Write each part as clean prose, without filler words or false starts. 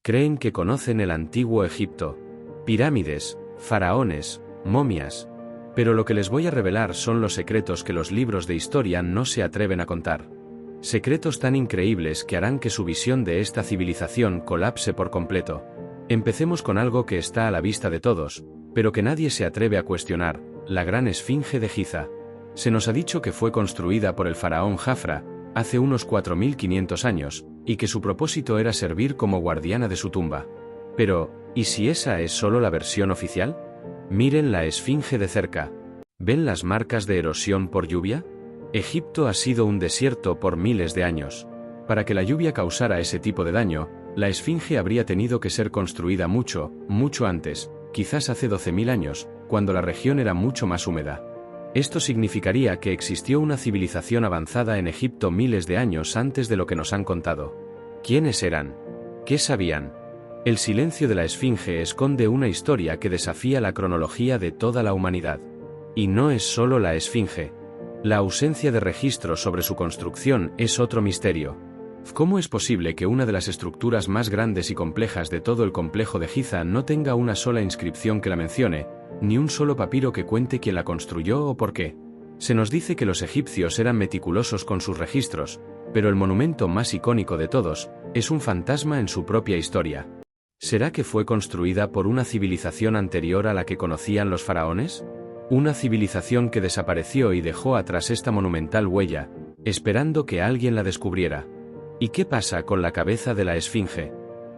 Creen que conocen el antiguo Egipto, pirámides, faraones, momias. Pero lo que les voy a revelar son los secretos que los libros de historia no se atreven a contar. Secretos tan increíbles que harán que su visión de esta civilización colapse por completo. Empecemos con algo que está a la vista de todos, pero que nadie se atreve a cuestionar: la gran esfinge de Giza. Se nos ha dicho que fue construida por el faraón Jafra, hace unos 4500 años, y que su propósito era servir como guardiana de su tumba. Pero, ¿y si esa es solo la versión oficial? Miren la esfinge de cerca. ¿Ven las marcas de erosión por lluvia? Egipto ha sido un desierto por miles de años. Para que la lluvia causara ese tipo de daño, la esfinge habría tenido que ser construida mucho, mucho antes, quizás hace 12.000 años, cuando la región era mucho más húmeda. Esto significaría que existió una civilización avanzada en Egipto miles de años antes de lo que nos han contado. ¿Quiénes eran? ¿Qué sabían? El silencio de la esfinge esconde una historia que desafía la cronología de toda la humanidad. Y no es solo la esfinge. La ausencia de registros sobre su construcción es otro misterio. ¿Cómo es posible que una de las estructuras más grandes y complejas de todo el complejo de Giza no tenga una sola inscripción que la mencione, ni un solo papiro que cuente quién la construyó o por qué? Se nos dice que los egipcios eran meticulosos con sus registros, pero el monumento más icónico de todos es un fantasma en su propia historia. ¿Será que fue construida por una civilización anterior a la que conocían los faraones? Una civilización que desapareció y dejó atrás esta monumental huella, esperando que alguien la descubriera. ¿Y qué pasa con la cabeza de la esfinge?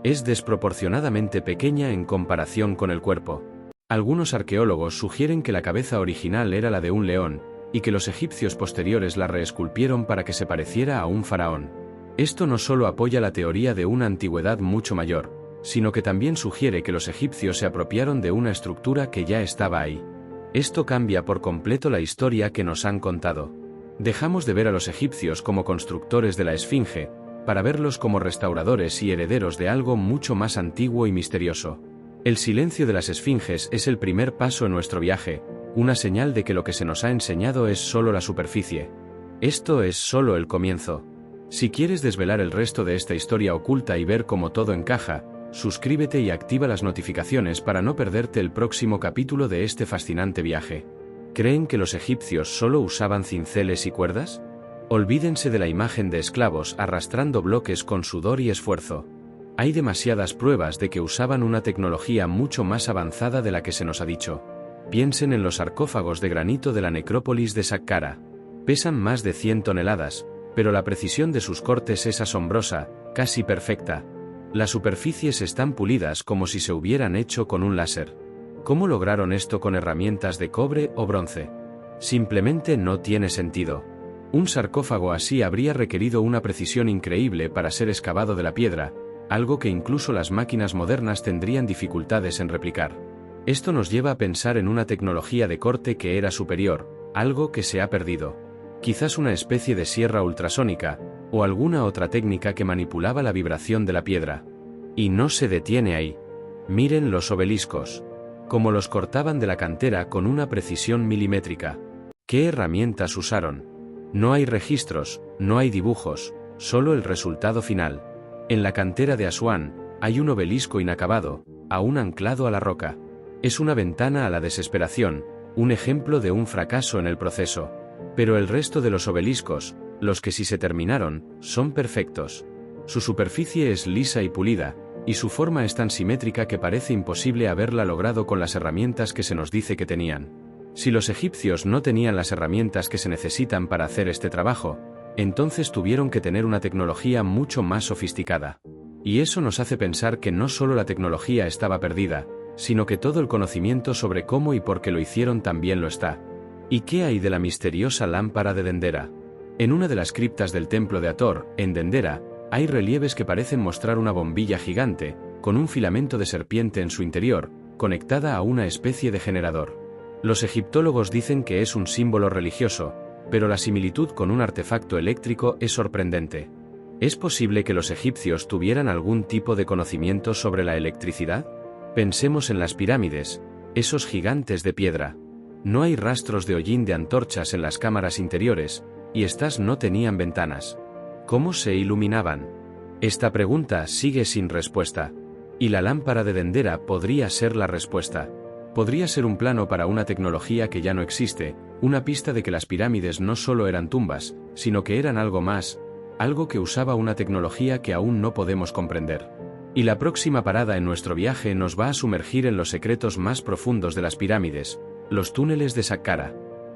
Es desproporcionadamente pequeña en comparación con el cuerpo. Algunos arqueólogos sugieren que la cabeza original era la de un león, y que los egipcios posteriores la reesculpieron para que se pareciera a un faraón. Esto no solo apoya la teoría de una antigüedad mucho mayor, sino que también sugiere que los egipcios se apropiaron de una estructura que ya estaba ahí. Esto cambia por completo la historia que nos han contado. Dejamos de ver a los egipcios como constructores de la esfinge, para verlos como restauradores y herederos de algo mucho más antiguo y misterioso. El silencio de las esfinges es el primer paso en nuestro viaje, una señal de que lo que se nos ha enseñado es solo la superficie. Esto es solo el comienzo. Si quieres desvelar el resto de esta historia oculta y ver cómo todo encaja, suscríbete y activa las notificaciones para no perderte el próximo capítulo de este fascinante viaje. ¿Creen que los egipcios solo usaban cinceles y cuerdas? Olvídense de la imagen de esclavos arrastrando bloques con sudor y esfuerzo. Hay demasiadas pruebas de que usaban una tecnología mucho más avanzada de la que se nos ha dicho. Piensen en los sarcófagos de granito de la necrópolis de Saqqara. Pesan más de 100 toneladas, pero la precisión de sus cortes es asombrosa, casi perfecta. Las superficies están pulidas como si se hubieran hecho con un láser. ¿Cómo lograron esto con herramientas de cobre o bronce? Simplemente no tiene sentido. Un sarcófago así habría requerido una precisión increíble para ser excavado de la piedra, algo que incluso las máquinas modernas tendrían dificultades en replicar. Esto nos lleva a pensar en una tecnología de corte que era superior, algo que se ha perdido. Quizás una especie de sierra ultrasónica, o alguna otra técnica que manipulaba la vibración de la piedra. Y no se detiene ahí. Miren los obeliscos. Cómo los cortaban de la cantera con una precisión milimétrica. ¿Qué herramientas usaron? No hay registros, no hay dibujos, solo el resultado final. En la cantera de Asuán, hay un obelisco inacabado, aún anclado a la roca. Es una ventana a la desesperación, un ejemplo de un fracaso en el proceso. Pero el resto de los obeliscos, los que sí se terminaron, son perfectos. Su superficie es lisa y pulida, y su forma es tan simétrica que parece imposible haberla logrado con las herramientas que se nos dice que tenían. Si los egipcios no tenían las herramientas que se necesitan para hacer este trabajo, entonces tuvieron que tener una tecnología mucho más sofisticada. Y eso nos hace pensar que no solo la tecnología estaba perdida, sino que todo el conocimiento sobre cómo y por qué lo hicieron también lo está. ¿Y qué hay de la misteriosa lámpara de Dendera? En una de las criptas del templo de Hathor, en Dendera, hay relieves que parecen mostrar una bombilla gigante, con un filamento de serpiente en su interior, conectada a una especie de generador. Los egiptólogos dicen que es un símbolo religioso, pero la similitud con un artefacto eléctrico es sorprendente. ¿Es posible que los egipcios tuvieran algún tipo de conocimiento sobre la electricidad? Pensemos en las pirámides, esos gigantes de piedra. No hay rastros de hollín de antorchas en las cámaras interiores, y estas no tenían ventanas. ¿Cómo se iluminaban? Esta pregunta sigue sin respuesta. Y la lámpara de Dendera podría ser la respuesta. Podría ser un plano para una tecnología que ya no existe, una pista de que las pirámides no solo eran tumbas, sino que eran algo más, algo que usaba una tecnología que aún no podemos comprender. Y la próxima parada en nuestro viaje nos va a sumergir en los secretos más profundos de las pirámides, los túneles de Saqqara.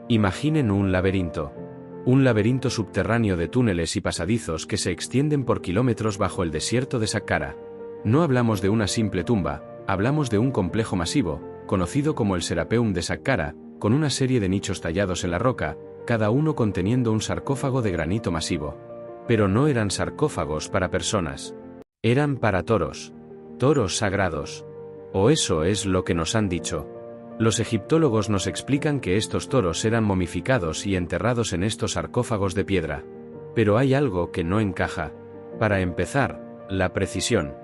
Imaginen un laberinto subterráneo de túneles y pasadizos que se extienden por kilómetros bajo el desierto de Saqqara. No hablamos de una simple tumba, hablamos de un complejo masivo, conocido como el Serapeum de Saqqara, con una serie de nichos tallados en la roca, cada uno conteniendo un sarcófago de granito masivo. Pero no eran sarcófagos para personas. Eran para toros. Toros sagrados. O eso es lo que nos han dicho. Los egiptólogos nos explican que estos toros eran momificados y enterrados en estos sarcófagos de piedra. Pero hay algo que no encaja. Para empezar, la precisión.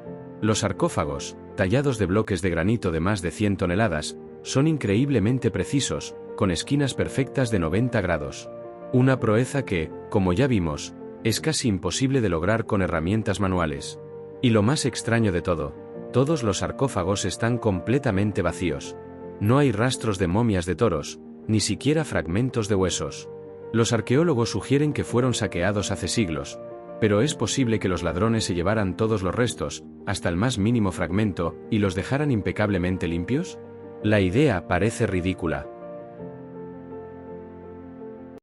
Los sarcófagos, tallados de bloques de granito de más de 100 toneladas, son increíblemente precisos, con esquinas perfectas de 90 grados. Una proeza que, como ya vimos, es casi imposible de lograr con herramientas manuales. Y lo más extraño de todo, todos los sarcófagos están completamente vacíos. No hay rastros de momias de toros, ni siquiera fragmentos de huesos. Los arqueólogos sugieren que fueron saqueados hace siglos, pero es posible que los ladrones se llevaran todos los restos, hasta el más mínimo fragmento, y los dejaran impecablemente limpios. La idea parece ridícula.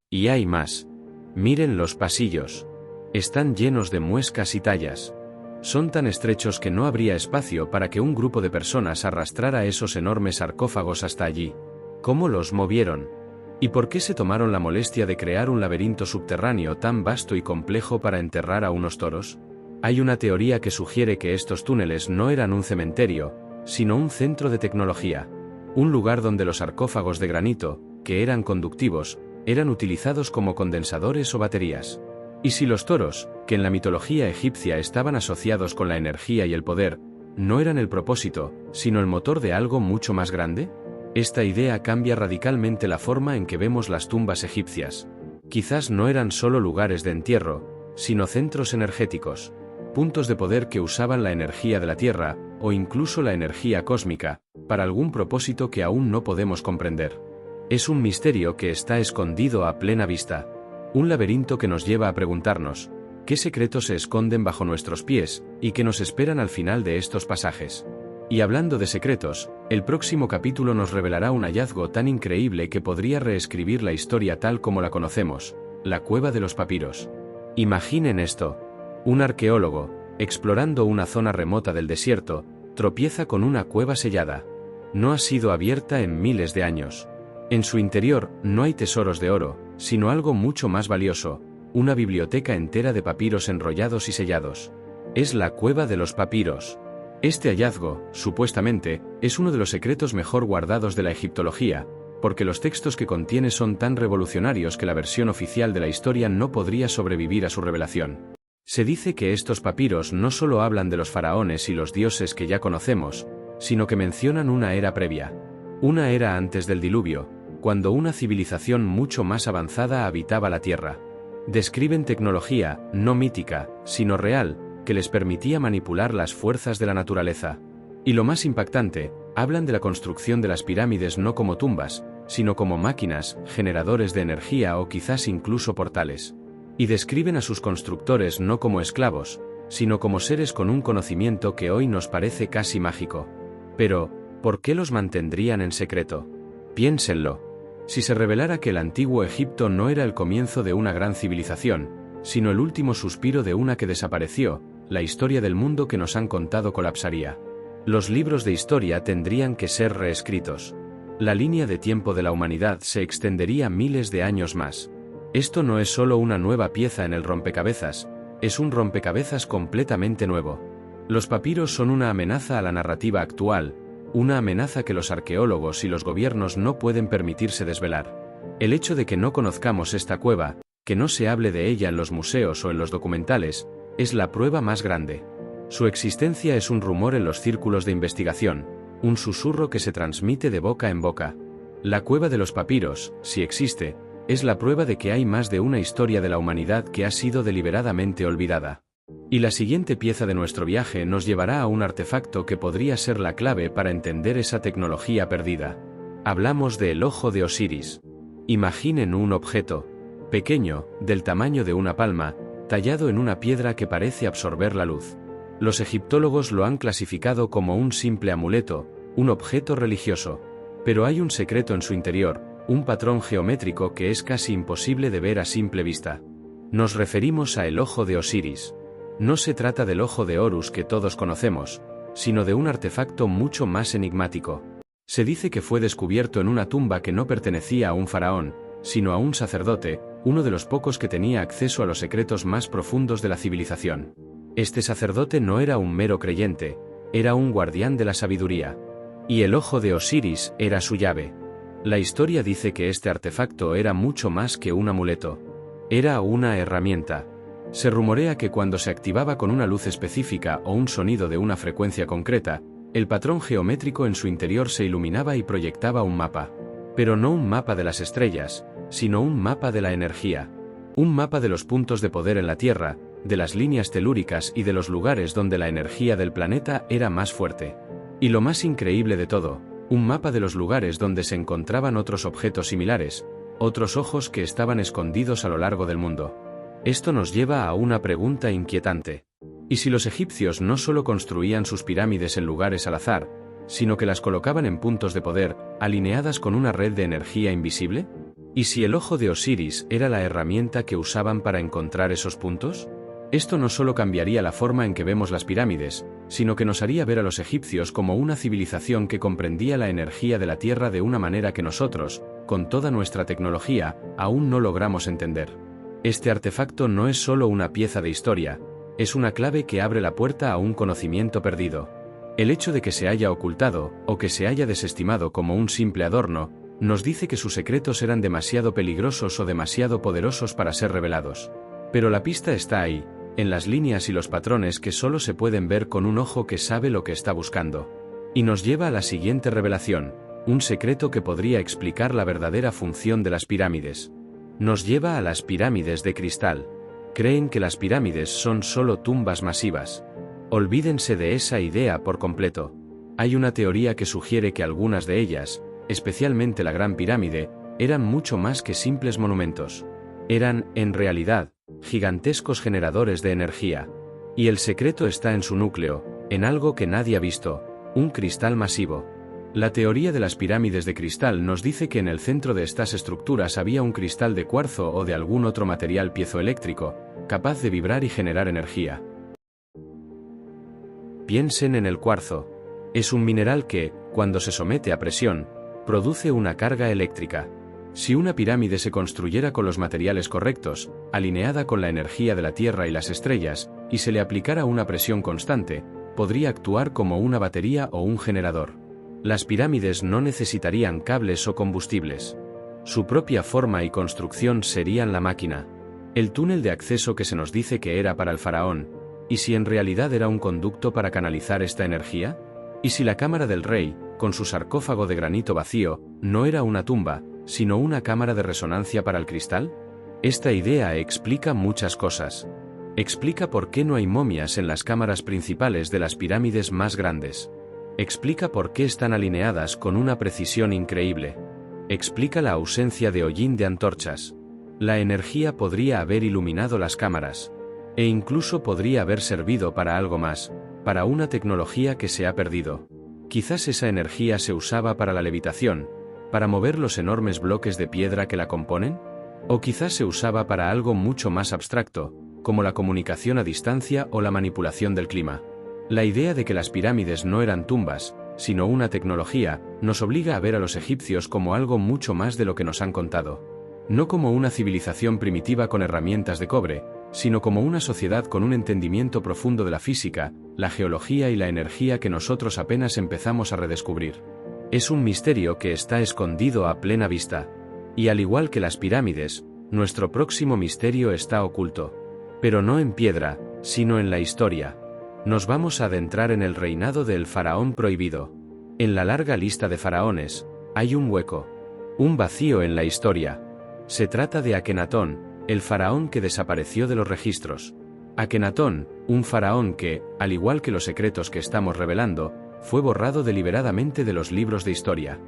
Y hay más. Miren los pasillos. Están llenos de muescas y tallas. Son tan estrechos que no habría espacio para que un grupo de personas arrastrara esos enormes sarcófagos hasta allí. ¿Cómo los movieron? ¿Y por qué se tomaron la molestia de crear un laberinto subterráneo tan vasto y complejo para enterrar a unos toros? Hay una teoría que sugiere que estos túneles no eran un cementerio, sino un centro de tecnología. Un lugar donde los sarcófagos de granito, que eran conductivos, eran utilizados como condensadores o baterías. Y si los toros, que en la mitología egipcia estaban asociados con la energía y el poder, no eran el propósito, sino el motor de algo mucho más grande, esta idea cambia radicalmente la forma en que vemos las tumbas egipcias. Quizás no eran solo lugares de entierro, sino centros energéticos, puntos de poder que usaban la energía de la Tierra, o incluso la energía cósmica, para algún propósito que aún no podemos comprender. Es un misterio que está escondido a plena vista. Un laberinto que nos lleva a preguntarnos, ¿qué secretos se esconden bajo nuestros pies, y que nos esperan al final de estos pasajes? Y hablando de secretos, el próximo capítulo nos revelará un hallazgo tan increíble que podría reescribir la historia tal como la conocemos, la cueva de los papiros. Imaginen esto. Un arqueólogo, explorando una zona remota del desierto, tropieza con una cueva sellada. No ha sido abierta en miles de años. En su interior no hay tesoros de oro, sino algo mucho más valioso, una biblioteca entera de papiros enrollados y sellados. Es la cueva de los papiros. Este hallazgo, supuestamente, es uno de los secretos mejor guardados de la egiptología, porque los textos que contiene son tan revolucionarios que la versión oficial de la historia no podría sobrevivir a su revelación. Se dice que estos papiros no solo hablan de los faraones y los dioses que ya conocemos, sino que mencionan una era previa. Una era antes del diluvio, cuando una civilización mucho más avanzada habitaba la Tierra. Describen tecnología, no mítica, sino real, que les permitía manipular las fuerzas de la naturaleza. Y lo más impactante, hablan de la construcción de las pirámides no como tumbas, sino como máquinas, generadores de energía o quizás incluso portales. Y describen a sus constructores no como esclavos, sino como seres con un conocimiento que hoy nos parece casi mágico. Pero, ¿por qué los mantendrían en secreto? Piénsenlo. Si se revelara que el antiguo Egipto no era el comienzo de una gran civilización, sino el último suspiro de una que desapareció, la historia del mundo que nos han contado colapsaría. Los libros de historia tendrían que ser reescritos. La línea de tiempo de la humanidad se extendería miles de años más. Esto no es solo una nueva pieza en el rompecabezas, es un rompecabezas completamente nuevo. Los papiros son una amenaza a la narrativa actual, una amenaza que los arqueólogos y los gobiernos no pueden permitirse desvelar. El hecho de que no conozcamos esta cueva, que no se hable de ella en los museos o en los documentales, es la prueba más grande. Su existencia es un rumor en los círculos de investigación, un susurro que se transmite de boca en boca. La cueva de los papiros, si existe, es la prueba de que hay más de una historia de la humanidad que ha sido deliberadamente olvidada. Y la siguiente pieza de nuestro viaje nos llevará a un artefacto que podría ser la clave para entender esa tecnología perdida. Hablamos del Ojo de Osiris. Imaginen un objeto, pequeño, del tamaño de una palma, tallado en una piedra que parece absorber la luz. Los egiptólogos lo han clasificado como un simple amuleto, un objeto religioso. Pero hay un secreto en su interior, un patrón geométrico que es casi imposible de ver a simple vista. Nos referimos a el Ojo de Osiris. No se trata del Ojo de Horus que todos conocemos, sino de un artefacto mucho más enigmático. Se dice que fue descubierto en una tumba que no pertenecía a un faraón, sino a un sacerdote, uno de los pocos que tenía acceso a los secretos más profundos de la civilización. Este sacerdote no era un mero creyente, era un guardián de la sabiduría. Y el Ojo de Osiris era su llave. La historia dice que este artefacto era mucho más que un amuleto. Era una herramienta. Se rumorea que cuando se activaba con una luz específica o un sonido de una frecuencia concreta, el patrón geométrico en su interior se iluminaba y proyectaba un mapa. Pero no un mapa de las estrellas, sino un mapa de la energía. Un mapa de los puntos de poder en la Tierra, de las líneas telúricas y de los lugares donde la energía del planeta era más fuerte. Y lo más increíble de todo, un mapa de los lugares donde se encontraban otros objetos similares, otros ojos que estaban escondidos a lo largo del mundo. Esto nos lleva a una pregunta inquietante. ¿Y si los egipcios no solo construían sus pirámides en lugares al azar, sino que las colocaban en puntos de poder, alineadas con una red de energía invisible? ¿Y si el Ojo de Osiris era la herramienta que usaban para encontrar esos puntos? Esto no solo cambiaría la forma en que vemos las pirámides, sino que nos haría ver a los egipcios como una civilización que comprendía la energía de la Tierra de una manera que nosotros, con toda nuestra tecnología, aún no logramos entender. Este artefacto no es solo una pieza de historia, es una clave que abre la puerta a un conocimiento perdido. El hecho de que se haya ocultado, o que se haya desestimado como un simple adorno, nos dice que sus secretos eran demasiado peligrosos o demasiado poderosos para ser revelados. Pero la pista está ahí, en las líneas y los patrones que solo se pueden ver con un ojo que sabe lo que está buscando. Y nos lleva a la siguiente revelación, un secreto que podría explicar la verdadera función de las pirámides. Nos lleva a las pirámides de cristal. Creen que las pirámides son solo tumbas masivas. Olvídense de esa idea por completo. Hay una teoría que sugiere que algunas de ellas, especialmente la Gran Pirámide, eran mucho más que simples monumentos. Eran, en realidad, gigantescos generadores de energía. Y el secreto está en su núcleo, en algo que nadie ha visto, un cristal masivo. La teoría de las pirámides de cristal nos dice que en el centro de estas estructuras había un cristal de cuarzo o de algún otro material piezoeléctrico, capaz de vibrar y generar energía. Piensen en el cuarzo. Es un mineral que, cuando se somete a presión, produce una carga eléctrica. Si una pirámide se construyera con los materiales correctos, alineada con la energía de la Tierra y las estrellas, y se le aplicara una presión constante, podría actuar como una batería o un generador. Las pirámides no necesitarían cables o combustibles. Su propia forma y construcción serían la máquina. El túnel de acceso que se nos dice que era para el faraón, ¿y si en realidad era un conducto para canalizar esta energía? ¿Y si la cámara del rey, con su sarcófago de granito vacío, no era una tumba, sino una cámara de resonancia para el cristal? Esta idea explica muchas cosas. Explica por qué no hay momias en las cámaras principales de las pirámides más grandes. Explica por qué están alineadas con una precisión increíble. Explica la ausencia de hollín de antorchas. La energía podría haber iluminado las cámaras. E incluso podría haber servido para algo más, para una tecnología que se ha perdido. Quizás esa energía se usaba para la levitación, para mover los enormes bloques de piedra que la componen. O quizás se usaba para algo mucho más abstracto, como la comunicación a distancia o la manipulación del clima. La idea de que las pirámides no eran tumbas, sino una tecnología, nos obliga a ver a los egipcios como algo mucho más de lo que nos han contado. No como una civilización primitiva con herramientas de cobre, sino como una sociedad con un entendimiento profundo de la física, la geología y la energía que nosotros apenas empezamos a redescubrir. Es un misterio que está escondido a plena vista. Y al igual que las pirámides, nuestro próximo misterio está oculto. Pero no en piedra, sino en la historia. Nos vamos a adentrar en el reinado del faraón prohibido. En la larga lista de faraones, hay un hueco. Un vacío en la historia. Se trata de Akenatón, el faraón que desapareció de los registros. Akenatón, un faraón que, al igual que los secretos que estamos revelando, fue borrado deliberadamente de los libros de historia.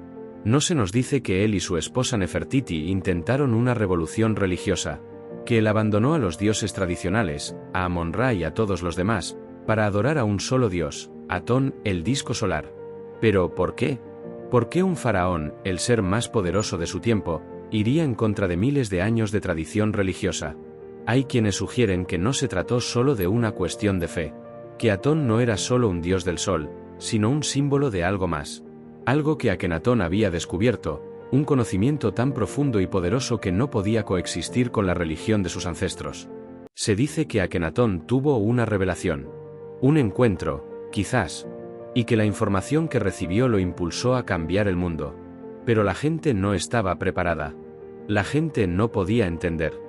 No se nos dice que él y su esposa Nefertiti intentaron una revolución religiosa, que él abandonó a los dioses tradicionales, a Amon-Ra y a todos los demás, para adorar a un solo dios, Atón, el disco solar. Pero, ¿por qué? ¿Por qué un faraón, el ser más poderoso de su tiempo, iría en contra de miles de años de tradición religiosa? Hay quienes sugieren que no se trató solo de una cuestión de fe, que Atón no era solo un dios del sol, sino un símbolo de algo más. Algo que Akenatón había descubierto, un conocimiento tan profundo y poderoso que no podía coexistir con la religión de sus ancestros. Se dice que Akenatón tuvo una revelación, un encuentro, quizás, y que la información que recibió lo impulsó a cambiar el mundo. Pero la gente no estaba preparada. La gente no podía entender.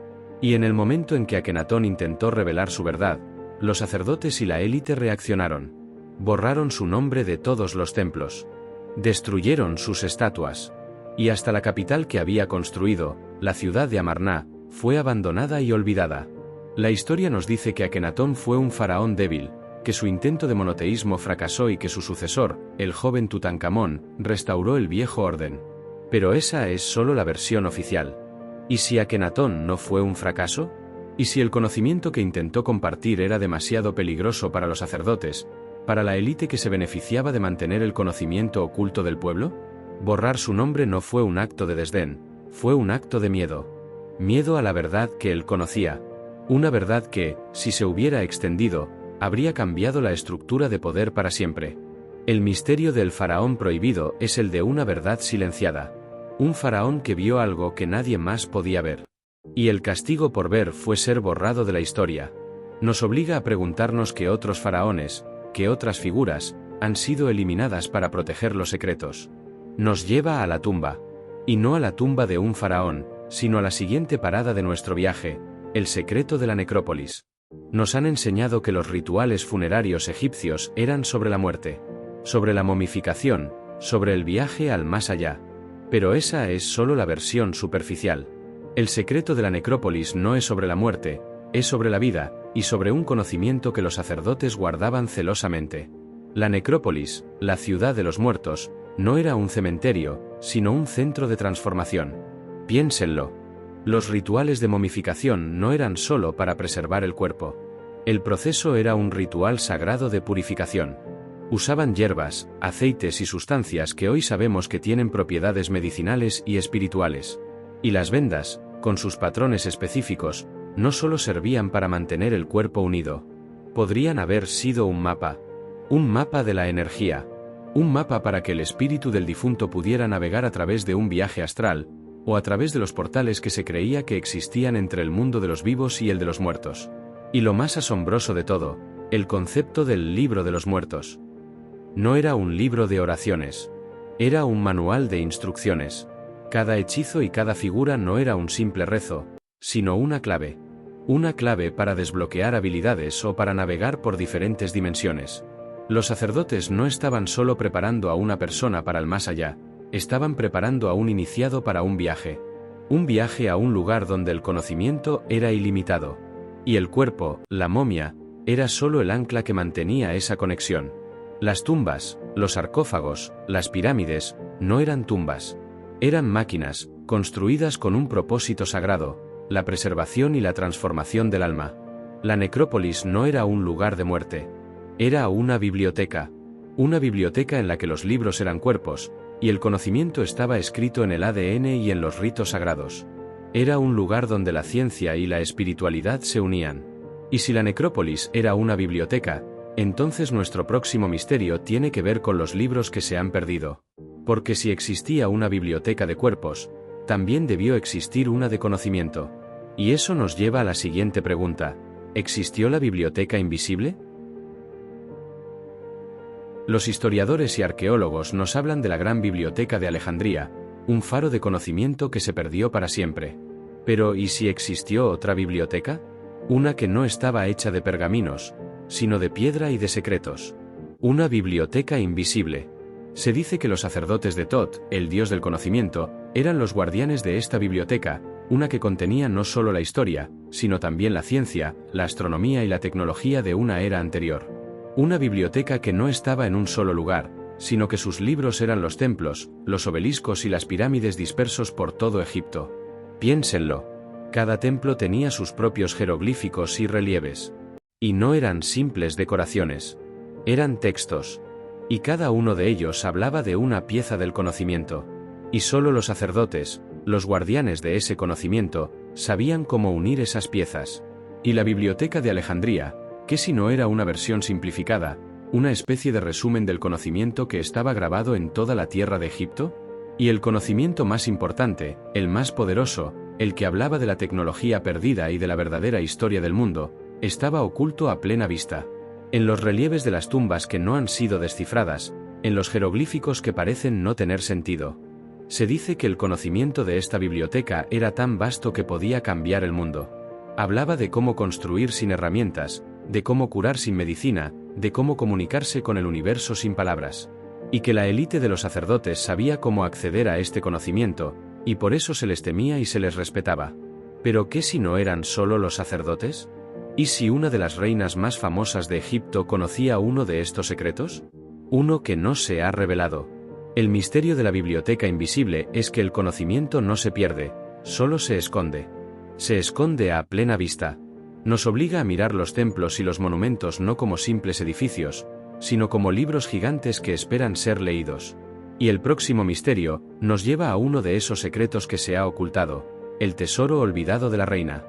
Y en el momento en que Akenatón intentó revelar su verdad, los sacerdotes y la élite reaccionaron. Borraron su nombre de todos los templos. Destruyeron sus estatuas. Y hasta la capital que había construido, la ciudad de Amarná, fue abandonada y olvidada. La historia nos dice que Akenatón fue un faraón débil, que su intento de monoteísmo fracasó y que su sucesor, el joven Tutankamón, restauró el viejo orden. Pero esa es solo la versión oficial. ¿Y si Akenatón no fue un fracaso? ¿Y si el conocimiento que intentó compartir era demasiado peligroso para los sacerdotes, para la élite que se beneficiaba de mantener el conocimiento oculto del pueblo? Borrar su nombre no fue un acto de desdén, fue un acto de miedo. Miedo a la verdad que él conocía. Una verdad que, si se hubiera extendido, habría cambiado la estructura de poder para siempre. El misterio del faraón prohibido es el de una verdad silenciada. Un faraón que vio algo que nadie más podía ver. Y el castigo por ver fue ser borrado de la historia. Nos obliga a preguntarnos qué otros faraones, qué otras figuras, han sido eliminadas para proteger los secretos. Nos lleva a la tumba. Y no a la tumba de un faraón, sino a la siguiente parada de nuestro viaje, el secreto de la necrópolis. Nos han enseñado que los rituales funerarios egipcios eran sobre la muerte, sobre la momificación, sobre el viaje al más allá. Pero esa es solo la versión superficial. El secreto de la necrópolis no es sobre la muerte, es sobre la vida, y sobre un conocimiento que los sacerdotes guardaban celosamente. La necrópolis, la ciudad de los muertos, no era un cementerio, sino un centro de transformación. Piénsenlo. Los rituales de momificación no eran solo para preservar el cuerpo. El proceso era un ritual sagrado de purificación. Usaban hierbas, aceites y sustancias que hoy sabemos que tienen propiedades medicinales y espirituales. Y las vendas, con sus patrones específicos, no solo servían para mantener el cuerpo unido. Podrían haber sido un mapa de la energía, un mapa para que el espíritu del difunto pudiera navegar a través de un viaje astral, o a través de los portales que se creía que existían entre el mundo de los vivos y el de los muertos. Y lo más asombroso de todo, el concepto del libro de los muertos. No era un libro de oraciones. Era un manual de instrucciones. Cada hechizo y cada figura no era un simple rezo, sino una clave. Una clave para desbloquear habilidades o para navegar por diferentes dimensiones. Los sacerdotes no estaban solo preparando a una persona para el más allá, estaban preparando a un iniciado para un viaje a un lugar donde el conocimiento era ilimitado. Y el cuerpo, la momia, era solo el ancla que mantenía esa conexión. Las tumbas, los sarcófagos, las pirámides, no eran tumbas. Eran máquinas, construidas con un propósito sagrado, la preservación y la transformación del alma. La necrópolis no era un lugar de muerte. Era una biblioteca en la que los libros eran cuerpos, y el conocimiento estaba escrito en el ADN y en los ritos sagrados. Era un lugar donde la ciencia y la espiritualidad se unían. Y si la necrópolis era una biblioteca, entonces nuestro próximo misterio tiene que ver con los libros que se han perdido. Porque si existía una biblioteca de cuerpos, también debió existir una de conocimiento. Y eso nos lleva a la siguiente pregunta: ¿existió la biblioteca invisible? Los historiadores y arqueólogos nos hablan de la gran biblioteca de Alejandría, un faro de conocimiento que se perdió para siempre. Pero ¿y si existió otra biblioteca? Una que no estaba hecha de pergaminos, sino de piedra y de secretos. Una biblioteca invisible. Se dice que los sacerdotes de Tot, el dios del conocimiento, eran los guardianes de esta biblioteca, una que contenía no solo la historia, sino también la ciencia, la astronomía y la tecnología de una era anterior. Una biblioteca que no estaba en un solo lugar, sino que sus libros eran los templos, los obeliscos y las pirámides dispersos por todo Egipto. Piénsenlo. Cada templo tenía sus propios jeroglíficos y relieves. Y no eran simples decoraciones. Eran textos. Y cada uno de ellos hablaba de una pieza del conocimiento. Y solo los sacerdotes, los guardianes de ese conocimiento, sabían cómo unir esas piezas. Y la Biblioteca de Alejandría, que si no era una versión simplificada, una especie de resumen del conocimiento que estaba grabado en toda la tierra de Egipto? Y el conocimiento más importante, el más poderoso, el que hablaba de la tecnología perdida y de la verdadera historia del mundo, estaba oculto a plena vista. En los relieves de las tumbas que no han sido descifradas, en los jeroglíficos que parecen no tener sentido. Se dice que el conocimiento de esta biblioteca era tan vasto que podía cambiar el mundo. Hablaba de cómo construir sin herramientas, de cómo curar sin medicina, de cómo comunicarse con el universo sin palabras. Y que la élite de los sacerdotes sabía cómo acceder a este conocimiento, y por eso se les temía y se les respetaba. ¿Pero qué si no eran solo los sacerdotes? ¿Y si una de las reinas más famosas de Egipto conocía uno de estos secretos? Uno que no se ha revelado. El misterio de la biblioteca invisible es que el conocimiento no se pierde, solo se esconde. Se esconde a plena vista. Nos obliga a mirar los templos y los monumentos no como simples edificios, sino como libros gigantes que esperan ser leídos. Y el próximo misterio nos lleva a uno de esos secretos que se ha ocultado, el tesoro olvidado de la reina.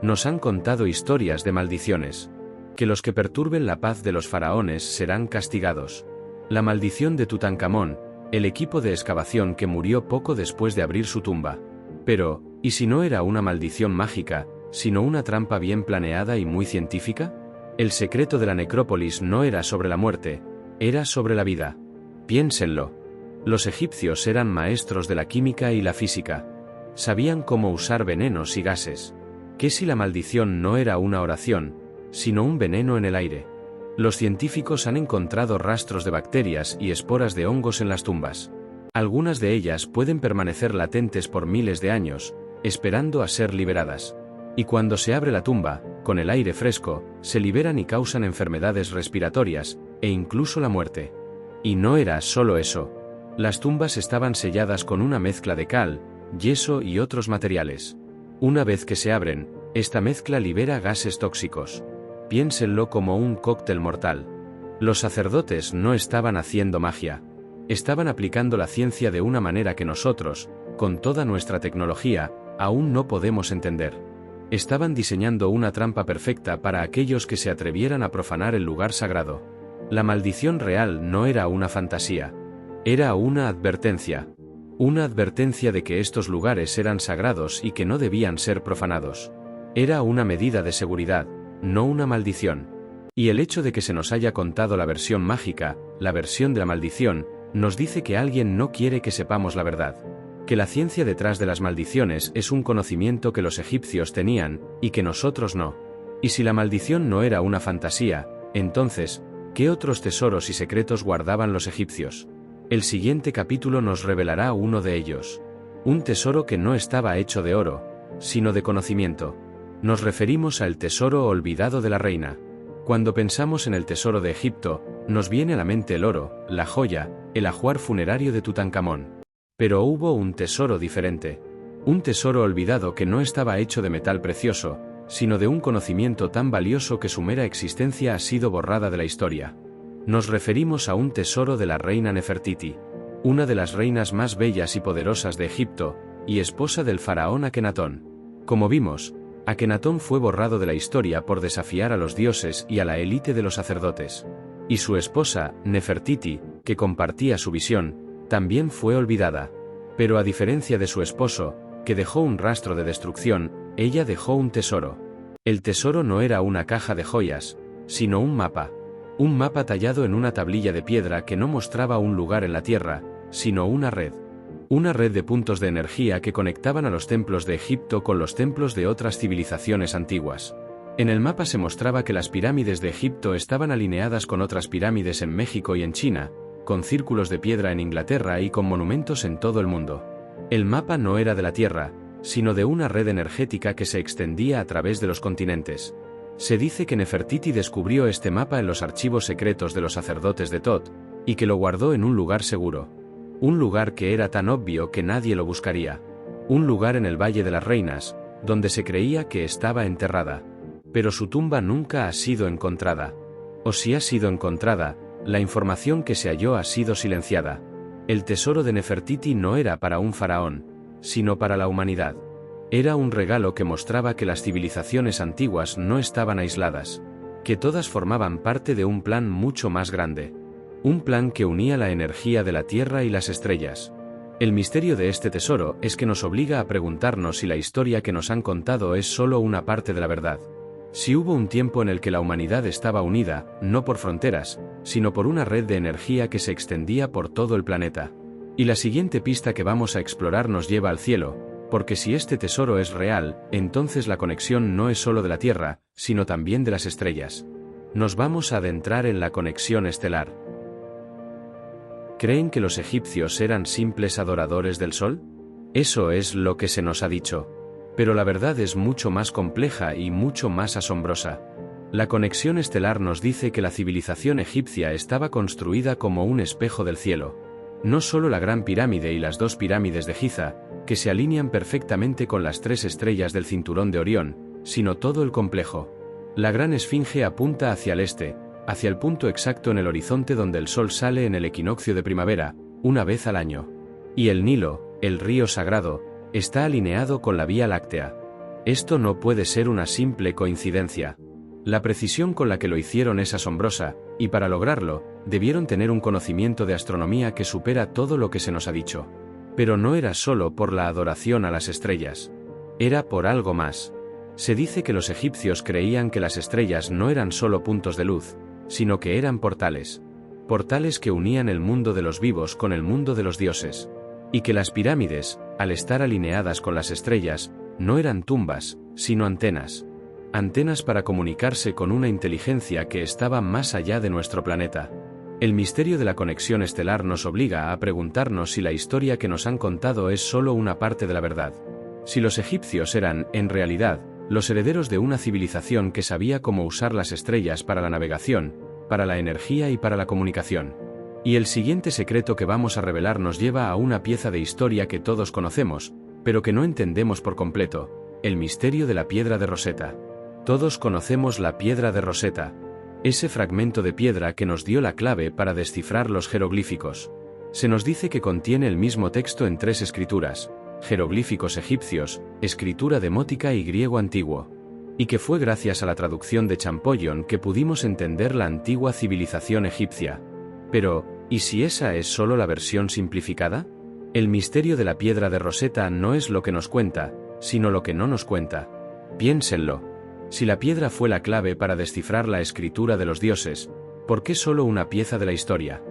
Nos han contado historias de maldiciones. Que los que perturben la paz de los faraones serán castigados. La maldición de Tutankamón, el equipo de excavación que murió poco después de abrir su tumba. Pero, ¿y si no era una maldición mágica, sino una trampa bien planeada y muy científica? El secreto de la necrópolis no era sobre la muerte, era sobre la vida. Piénsenlo. Los egipcios eran maestros de la química y la física. Sabían cómo usar venenos y gases. ¿Qué si la maldición no era una oración, sino un veneno en el aire? Los científicos han encontrado rastros de bacterias y esporas de hongos en las tumbas. Algunas de ellas pueden permanecer latentes por miles de años, esperando a ser liberadas. Y cuando se abre la tumba, con el aire fresco, se liberan y causan enfermedades respiratorias, e incluso la muerte. Y no era solo eso. Las tumbas estaban selladas con una mezcla de cal, yeso y otros materiales. Una vez que se abren, esta mezcla libera gases tóxicos. Piénsenlo como un cóctel mortal. Los sacerdotes no estaban haciendo magia. Estaban aplicando la ciencia de una manera que nosotros, con toda nuestra tecnología, aún no podemos entender. Estaban diseñando una trampa perfecta para aquellos que se atrevieran a profanar el lugar sagrado. La maldición real no era una fantasía. Era una advertencia. Una advertencia de que estos lugares eran sagrados y que no debían ser profanados. Era una medida de seguridad, no una maldición. Y el hecho de que se nos haya contado la versión mágica, la versión de la maldición, nos dice que alguien no quiere que sepamos la verdad. Que la ciencia detrás de las maldiciones es un conocimiento que los egipcios tenían, y que nosotros no. Y si la maldición no era una fantasía, entonces, ¿qué otros tesoros y secretos guardaban los egipcios? El siguiente capítulo nos revelará uno de ellos. Un tesoro que no estaba hecho de oro, sino de conocimiento. Nos referimos al tesoro olvidado de la reina. Cuando pensamos en el tesoro de Egipto, nos viene a la mente el oro, la joya, el ajuar funerario de Tutankamón. Pero hubo un tesoro diferente. Un tesoro olvidado que no estaba hecho de metal precioso, sino de un conocimiento tan valioso que su mera existencia ha sido borrada de la historia. Nos referimos a un tesoro de la reina Nefertiti, una de las reinas más bellas y poderosas de Egipto, y esposa del faraón Akenatón. Como vimos, Akenatón fue borrado de la historia por desafiar a los dioses y a la élite de los sacerdotes. Y su esposa, Nefertiti, que compartía su visión, también fue olvidada. Pero a diferencia de su esposo, que dejó un rastro de destrucción, ella dejó un tesoro. El tesoro no era una caja de joyas, sino un mapa. Un mapa tallado en una tablilla de piedra que no mostraba un lugar en la tierra, sino una red. Una red de puntos de energía que conectaban a los templos de Egipto con los templos de otras civilizaciones antiguas. En el mapa se mostraba que las pirámides de Egipto estaban alineadas con otras pirámides en México y en China, con círculos de piedra en Inglaterra y con monumentos en todo el mundo. El mapa no era de la Tierra, sino de una red energética que se extendía a través de los continentes. Se dice que Nefertiti descubrió este mapa en los archivos secretos de los sacerdotes de Tot, y que lo guardó en un lugar seguro. Un lugar que era tan obvio que nadie lo buscaría. Un lugar en el Valle de las Reinas, donde se creía que estaba enterrada. Pero su tumba nunca ha sido encontrada. O si ha sido encontrada, la información que se halló ha sido silenciada. El tesoro de Nefertiti no era para un faraón, sino para la humanidad. Era un regalo que mostraba que las civilizaciones antiguas no estaban aisladas, que todas formaban parte de un plan mucho más grande. Un plan que unía la energía de la Tierra y las estrellas. El misterio de este tesoro es que nos obliga a preguntarnos si la historia que nos han contado es solo una parte de la verdad. Si hubo un tiempo en el que la humanidad estaba unida, no por fronteras, sino por una red de energía que se extendía por todo el planeta. Y la siguiente pista que vamos a explorar nos lleva al cielo, porque si este tesoro es real, entonces la conexión no es solo de la Tierra, sino también de las estrellas. Nos vamos a adentrar en la conexión estelar. ¿Creen que los egipcios eran simples adoradores del sol? Eso es lo que se nos ha dicho. Pero la verdad es mucho más compleja y mucho más asombrosa. La conexión estelar nos dice que la civilización egipcia estaba construida como un espejo del cielo. No solo la Gran Pirámide y las 2 pirámides de Giza, que se alinean perfectamente con las 3 estrellas del cinturón de Orión, sino todo el complejo. La Gran Esfinge apunta hacia el este, hacia el punto exacto en el horizonte donde el sol sale en el equinoccio de primavera, una vez al año. Y el Nilo, el río sagrado, está alineado con la Vía Láctea. Esto no puede ser una simple coincidencia. La precisión con la que lo hicieron es asombrosa, y para lograrlo, debieron tener un conocimiento de astronomía que supera todo lo que se nos ha dicho. Pero no era solo por la adoración a las estrellas. Era por algo más. Se dice que los egipcios creían que las estrellas no eran solo puntos de luz, sino que eran portales. Portales que unían el mundo de los vivos con el mundo de los dioses. Y que las pirámides, al estar alineadas con las estrellas, no eran tumbas, sino antenas. Antenas para comunicarse con una inteligencia que estaba más allá de nuestro planeta. El misterio de la conexión estelar nos obliga a preguntarnos si la historia que nos han contado es solo una parte de la verdad. Si los egipcios eran, en realidad, los herederos de una civilización que sabía cómo usar las estrellas para la navegación, para la energía y para la comunicación. Y el siguiente secreto que vamos a revelar nos lleva a una pieza de historia que todos conocemos, pero que no entendemos por completo: el misterio de la piedra de Rosetta. Todos conocemos la piedra de Rosetta, ese fragmento de piedra que nos dio la clave para descifrar los jeroglíficos. Se nos dice que contiene el mismo texto en 3 escrituras: jeroglíficos egipcios, escritura demótica y griego antiguo. Y que fue gracias a la traducción de Champollion que pudimos entender la antigua civilización egipcia. Pero, ¿y si esa es solo la versión simplificada? El misterio de la piedra de Rosetta no es lo que nos cuenta, sino lo que no nos cuenta. Piénsenlo. Si la piedra fue la clave para descifrar la escritura de los dioses, ¿por qué solo una pieza de la historia?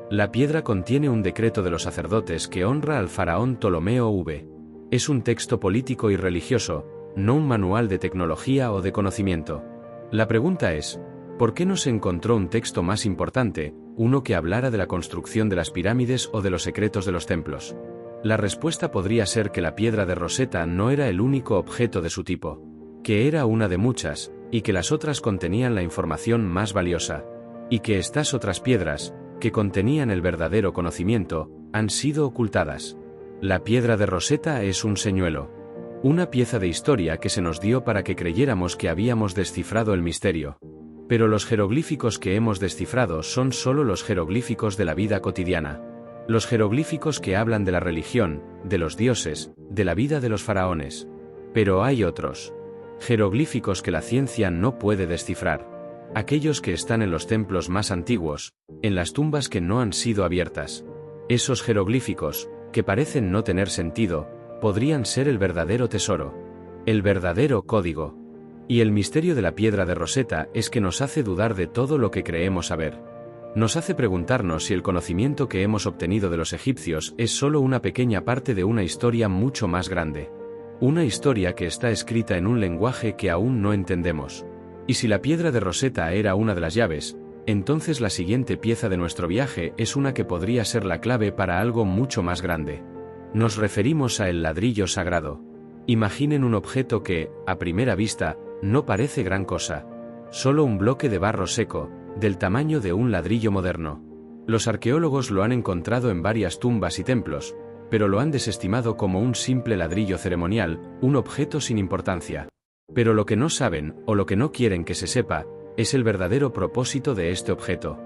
La piedra contiene un decreto de los sacerdotes que honra al faraón Ptolomeo V. Es un texto político y religioso, no un manual de tecnología o de conocimiento. La pregunta es, ¿por qué no se encontró un texto más importante, uno que hablara de la construcción de las pirámides o de los secretos de los templos? La respuesta podría ser que la piedra de Rosetta no era el único objeto de su tipo, que era una de muchas, y que las otras contenían la información más valiosa, y que estas otras piedras, que contenían el verdadero conocimiento, han sido ocultadas. La piedra de Rosetta es un señuelo, una pieza de historia que se nos dio para que creyéramos que habíamos descifrado el misterio. Pero los jeroglíficos que hemos descifrado son solo los jeroglíficos de la vida cotidiana. Los jeroglíficos que hablan de la religión, de los dioses, de la vida de los faraones. Pero hay otros jeroglíficos que la ciencia no puede descifrar. Aquellos que están en los templos más antiguos, en las tumbas que no han sido abiertas. Esos jeroglíficos, que parecen no tener sentido, podrían ser el verdadero tesoro, el verdadero código. Y el misterio de la piedra de Rosetta es que nos hace dudar de todo lo que creemos saber. Nos hace preguntarnos si el conocimiento que hemos obtenido de los egipcios es solo una pequeña parte de una historia mucho más grande. Una historia que está escrita en un lenguaje que aún no entendemos. Y si la piedra de Rosetta era una de las llaves, entonces la siguiente pieza de nuestro viaje es una que podría ser la clave para algo mucho más grande. Nos referimos a el ladrillo sagrado. Imaginen un objeto que, a primera vista, no parece gran cosa. Solo un bloque de barro seco, del tamaño de un ladrillo moderno. Los arqueólogos lo han encontrado en varias tumbas y templos, pero lo han desestimado como un simple ladrillo ceremonial, un objeto sin importancia. Pero lo que no saben, o lo que no quieren que se sepa, es el verdadero propósito de este objeto.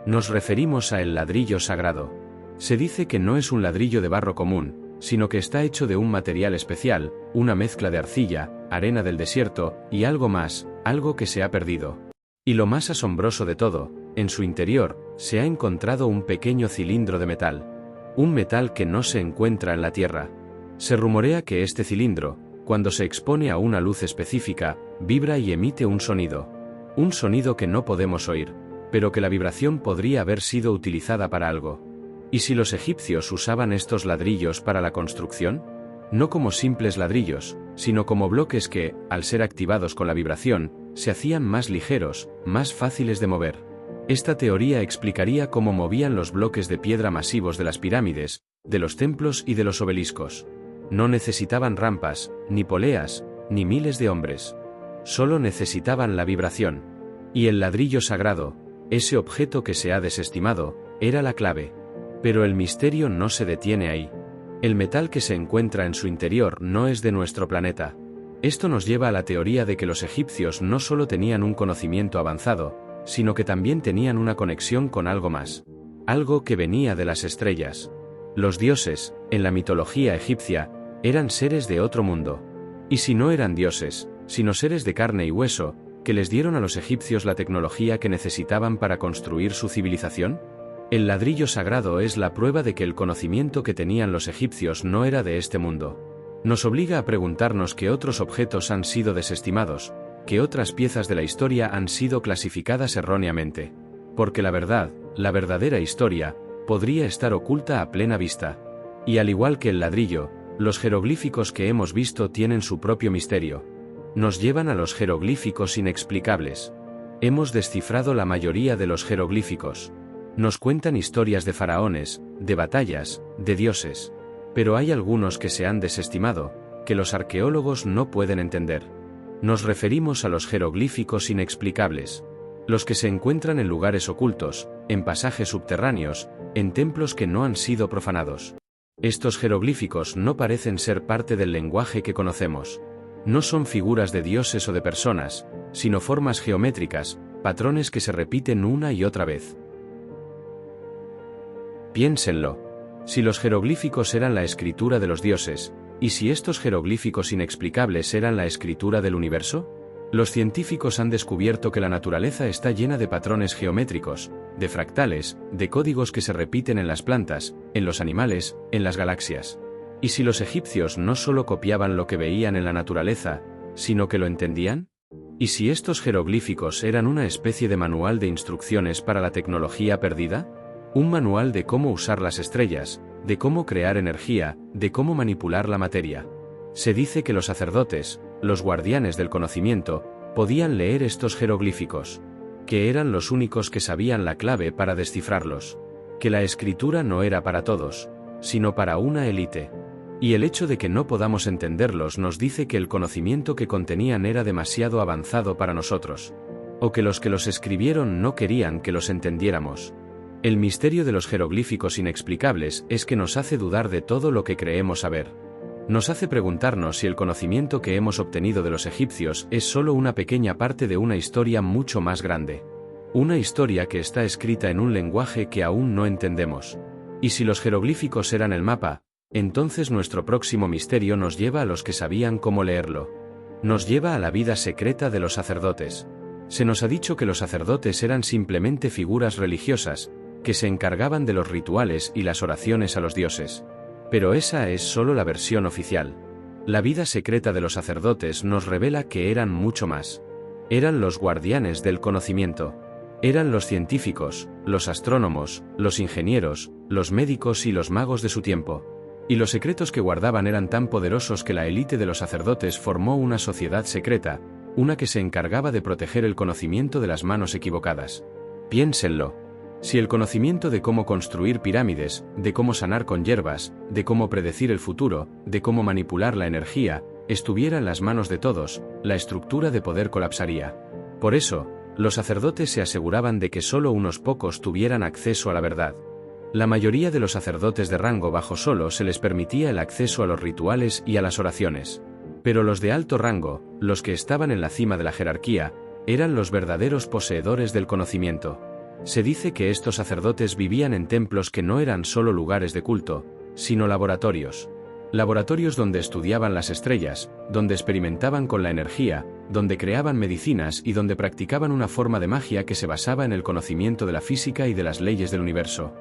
Nos referimos a el ladrillo sagrado. Se dice que no es un ladrillo de barro común, sino que está hecho de un material especial, una mezcla de arcilla, arena del desierto, y algo más, algo que se ha perdido. Y lo más asombroso de todo, en su interior, se ha encontrado un pequeño cilindro de metal. Un metal que no se encuentra en la Tierra. Se rumorea que este cilindro, cuando se expone a una luz específica, vibra y emite un sonido. Un sonido que no podemos oír, pero que la vibración podría haber sido utilizada para algo. ¿Y si los egipcios usaban estos ladrillos para la construcción? No como simples ladrillos, sino como bloques que, al ser activados con la vibración, se hacían más ligeros, más fáciles de mover. Esta teoría explicaría cómo movían los bloques de piedra masivos de las pirámides, de los templos y de los obeliscos. No necesitaban rampas, ni poleas, ni miles de hombres. Solo necesitaban la vibración. Y el ladrillo sagrado, ese objeto que se ha desestimado, era la clave. Pero el misterio no se detiene ahí. El metal que se encuentra en su interior no es de nuestro planeta. Esto nos lleva a la teoría de que los egipcios no solo tenían un conocimiento avanzado, sino que también tenían una conexión con algo más. Algo que venía de las estrellas. Los dioses, en la mitología egipcia, eran seres de otro mundo. Y si no eran dioses, sino seres de carne y hueso, que les dieron a los egipcios la tecnología que necesitaban para construir su civilización. El ladrillo sagrado es la prueba de que el conocimiento que tenían los egipcios no era de este mundo. Nos obliga a preguntarnos qué otros objetos han sido desestimados, qué otras piezas de la historia han sido clasificadas erróneamente. Porque la verdad, la verdadera historia, podría estar oculta a plena vista. Y al igual que el ladrillo, los jeroglíficos que hemos visto tienen su propio misterio. Nos llevan a los jeroglíficos inexplicables. Hemos descifrado la mayoría de los jeroglíficos. Nos cuentan historias de faraones, de batallas, de dioses. Pero hay algunos que se han desestimado, que los arqueólogos no pueden entender. Nos referimos a los jeroglíficos inexplicables. Los que se encuentran en lugares ocultos, en pasajes subterráneos, en templos que no han sido profanados. Estos jeroglíficos no parecen ser parte del lenguaje que conocemos. No son figuras de dioses o de personas, sino formas geométricas, patrones que se repiten una y otra vez. Piénsenlo. Si los jeroglíficos eran la escritura de los dioses, ¿y si estos jeroglíficos inexplicables eran la escritura del universo? Los científicos han descubierto que la naturaleza está llena de patrones geométricos, de fractales, de códigos que se repiten en las plantas, en los animales, en las galaxias. ¿Y si los egipcios no solo copiaban lo que veían en la naturaleza, sino que lo entendían? ¿Y si estos jeroglíficos eran una especie de manual de instrucciones para la tecnología perdida? Un manual de cómo usar las estrellas, de cómo crear energía, de cómo manipular la materia. Se dice que los sacerdotes, los guardianes del conocimiento, podían leer estos jeroglíficos, que eran los únicos que sabían la clave para descifrarlos, que la escritura no era para todos, sino para una élite. Y el hecho de que no podamos entenderlos nos dice que el conocimiento que contenían era demasiado avanzado para nosotros, o que los escribieron no querían que los entendiéramos. El misterio de los jeroglíficos inexplicables es que nos hace dudar de todo lo que creemos saber. Nos hace preguntarnos si el conocimiento que hemos obtenido de los egipcios es solo una pequeña parte de una historia mucho más grande. Una historia que está escrita en un lenguaje que aún no entendemos. Y si los jeroglíficos eran el mapa, entonces nuestro próximo misterio nos lleva a los que sabían cómo leerlo. Nos lleva a la vida secreta de los sacerdotes. Se nos ha dicho que los sacerdotes eran simplemente figuras religiosas, que se encargaban de los rituales y las oraciones a los dioses. Pero esa es solo la versión oficial. La vida secreta de los sacerdotes nos revela que eran mucho más. Eran los guardianes del conocimiento. Eran los científicos, los astrónomos, los ingenieros, los médicos y los magos de su tiempo. Y los secretos que guardaban eran tan poderosos que la élite de los sacerdotes formó una sociedad secreta, una que se encargaba de proteger el conocimiento de las manos equivocadas. Piénsenlo. Si el conocimiento de cómo construir pirámides, de cómo sanar con hierbas, de cómo predecir el futuro, de cómo manipular la energía, estuviera en las manos de todos, la estructura de poder colapsaría. Por eso, los sacerdotes se aseguraban de que solo unos pocos tuvieran acceso a la verdad. La mayoría de los sacerdotes de rango bajo solo se les permitía el acceso a los rituales y a las oraciones. Pero los de alto rango, los que estaban en la cima de la jerarquía, eran los verdaderos poseedores del conocimiento. Se dice que estos sacerdotes vivían en templos que no eran solo lugares de culto, sino laboratorios. Laboratorios donde estudiaban las estrellas, donde experimentaban con la energía, donde creaban medicinas y donde practicaban una forma de magia que se basaba en el conocimiento de la física y de las leyes del universo.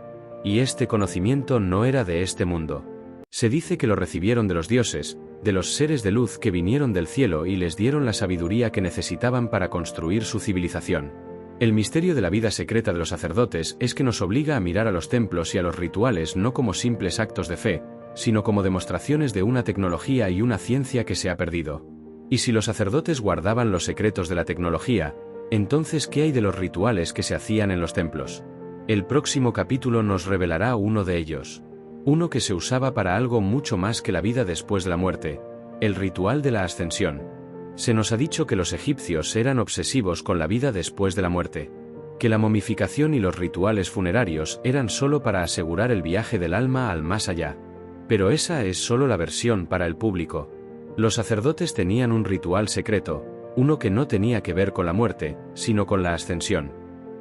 Y este conocimiento no era de este mundo. Se dice que lo recibieron de los dioses, de los seres de luz que vinieron del cielo y les dieron la sabiduría que necesitaban para construir su civilización. El misterio de la vida secreta de los sacerdotes es que nos obliga a mirar a los templos y a los rituales no como simples actos de fe, sino como demostraciones de una tecnología y una ciencia que se ha perdido. Y si los sacerdotes guardaban los secretos de la tecnología, entonces ¿qué hay de los rituales que se hacían en los templos? El próximo capítulo nos revelará uno de ellos. Uno que se usaba para algo mucho más que la vida después de la muerte, el ritual de la ascensión. Se nos ha dicho que los egipcios eran obsesivos con la vida después de la muerte, que la momificación y los rituales funerarios eran solo para asegurar el viaje del alma al más allá. Pero esa es solo la versión para el público. Los sacerdotes tenían un ritual secreto, uno que no tenía que ver con la muerte, sino con la ascensión.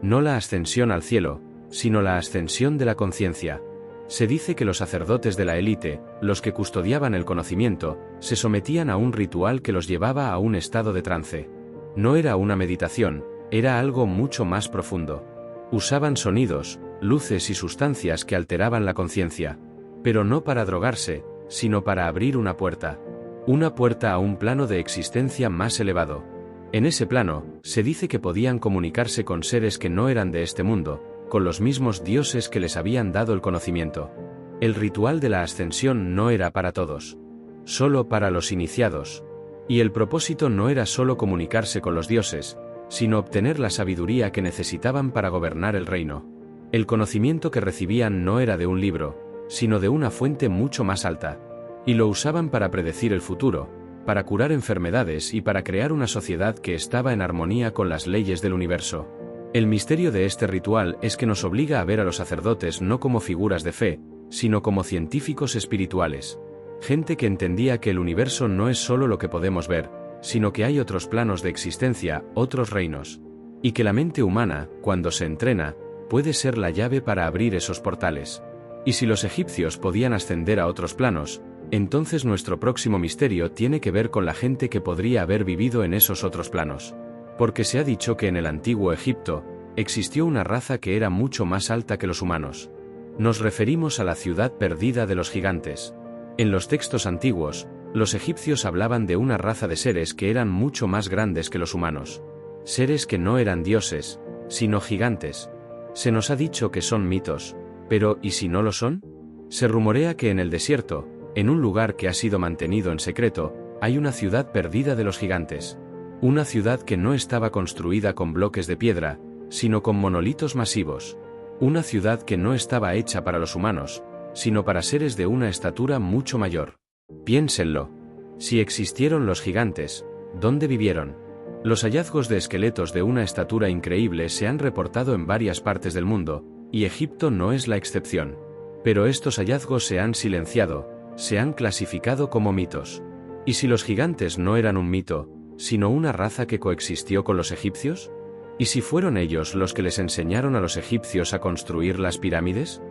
No la ascensión al cielo, sino la ascensión de la conciencia. Se dice que los sacerdotes de la élite, los que custodiaban el conocimiento, se sometían a un ritual que los llevaba a un estado de trance. No era una meditación, era algo mucho más profundo. Usaban sonidos, luces y sustancias que alteraban la conciencia. Pero no para drogarse, sino para abrir una puerta. Una puerta a un plano de existencia más elevado. En ese plano, se dice que podían comunicarse con seres que no eran de este mundo, con los mismos dioses que les habían dado el conocimiento. El ritual de la ascensión no era para todos. Solo para los iniciados. Y el propósito no era solo comunicarse con los dioses, sino obtener la sabiduría que necesitaban para gobernar el reino. El conocimiento que recibían no era de un libro, sino de una fuente mucho más alta, y lo usaban para predecir el futuro, para curar enfermedades y para crear una sociedad que estaba en armonía con las leyes del universo. El misterio de este ritual es que nos obliga a ver a los sacerdotes no como figuras de fe, sino como científicos espirituales. Gente que entendía que el universo no es solo lo que podemos ver, sino que hay otros planos de existencia, otros reinos. Y que la mente humana, cuando se entrena, puede ser la llave para abrir esos portales. Y si los egipcios podían ascender a otros planos, entonces nuestro próximo misterio tiene que ver con la gente que podría haber vivido en esos otros planos. Porque se ha dicho que en el antiguo Egipto, existió una raza que era mucho más alta que los humanos. Nos referimos a la ciudad perdida de los gigantes. En los textos antiguos, los egipcios hablaban de una raza de seres que eran mucho más grandes que los humanos. Seres que no eran dioses, sino gigantes. Se nos ha dicho que son mitos. Pero, ¿y si no lo son? Se rumorea que en el desierto, en un lugar que ha sido mantenido en secreto, hay una ciudad perdida de los gigantes. Una ciudad que no estaba construida con bloques de piedra, sino con monolitos masivos. Una ciudad que no estaba hecha para los humanos, sino para seres de una estatura mucho mayor. Piénsenlo. Si existieron los gigantes, ¿dónde vivieron? Los hallazgos de esqueletos de una estatura increíble se han reportado en varias partes del mundo, y Egipto no es la excepción. Pero estos hallazgos se han silenciado, se han clasificado como mitos. ¿Y si los gigantes no eran un mito, sino una raza que coexistió con los egipcios? ¿Y si fueron ellos los que les enseñaron a los egipcios a construir las pirámides?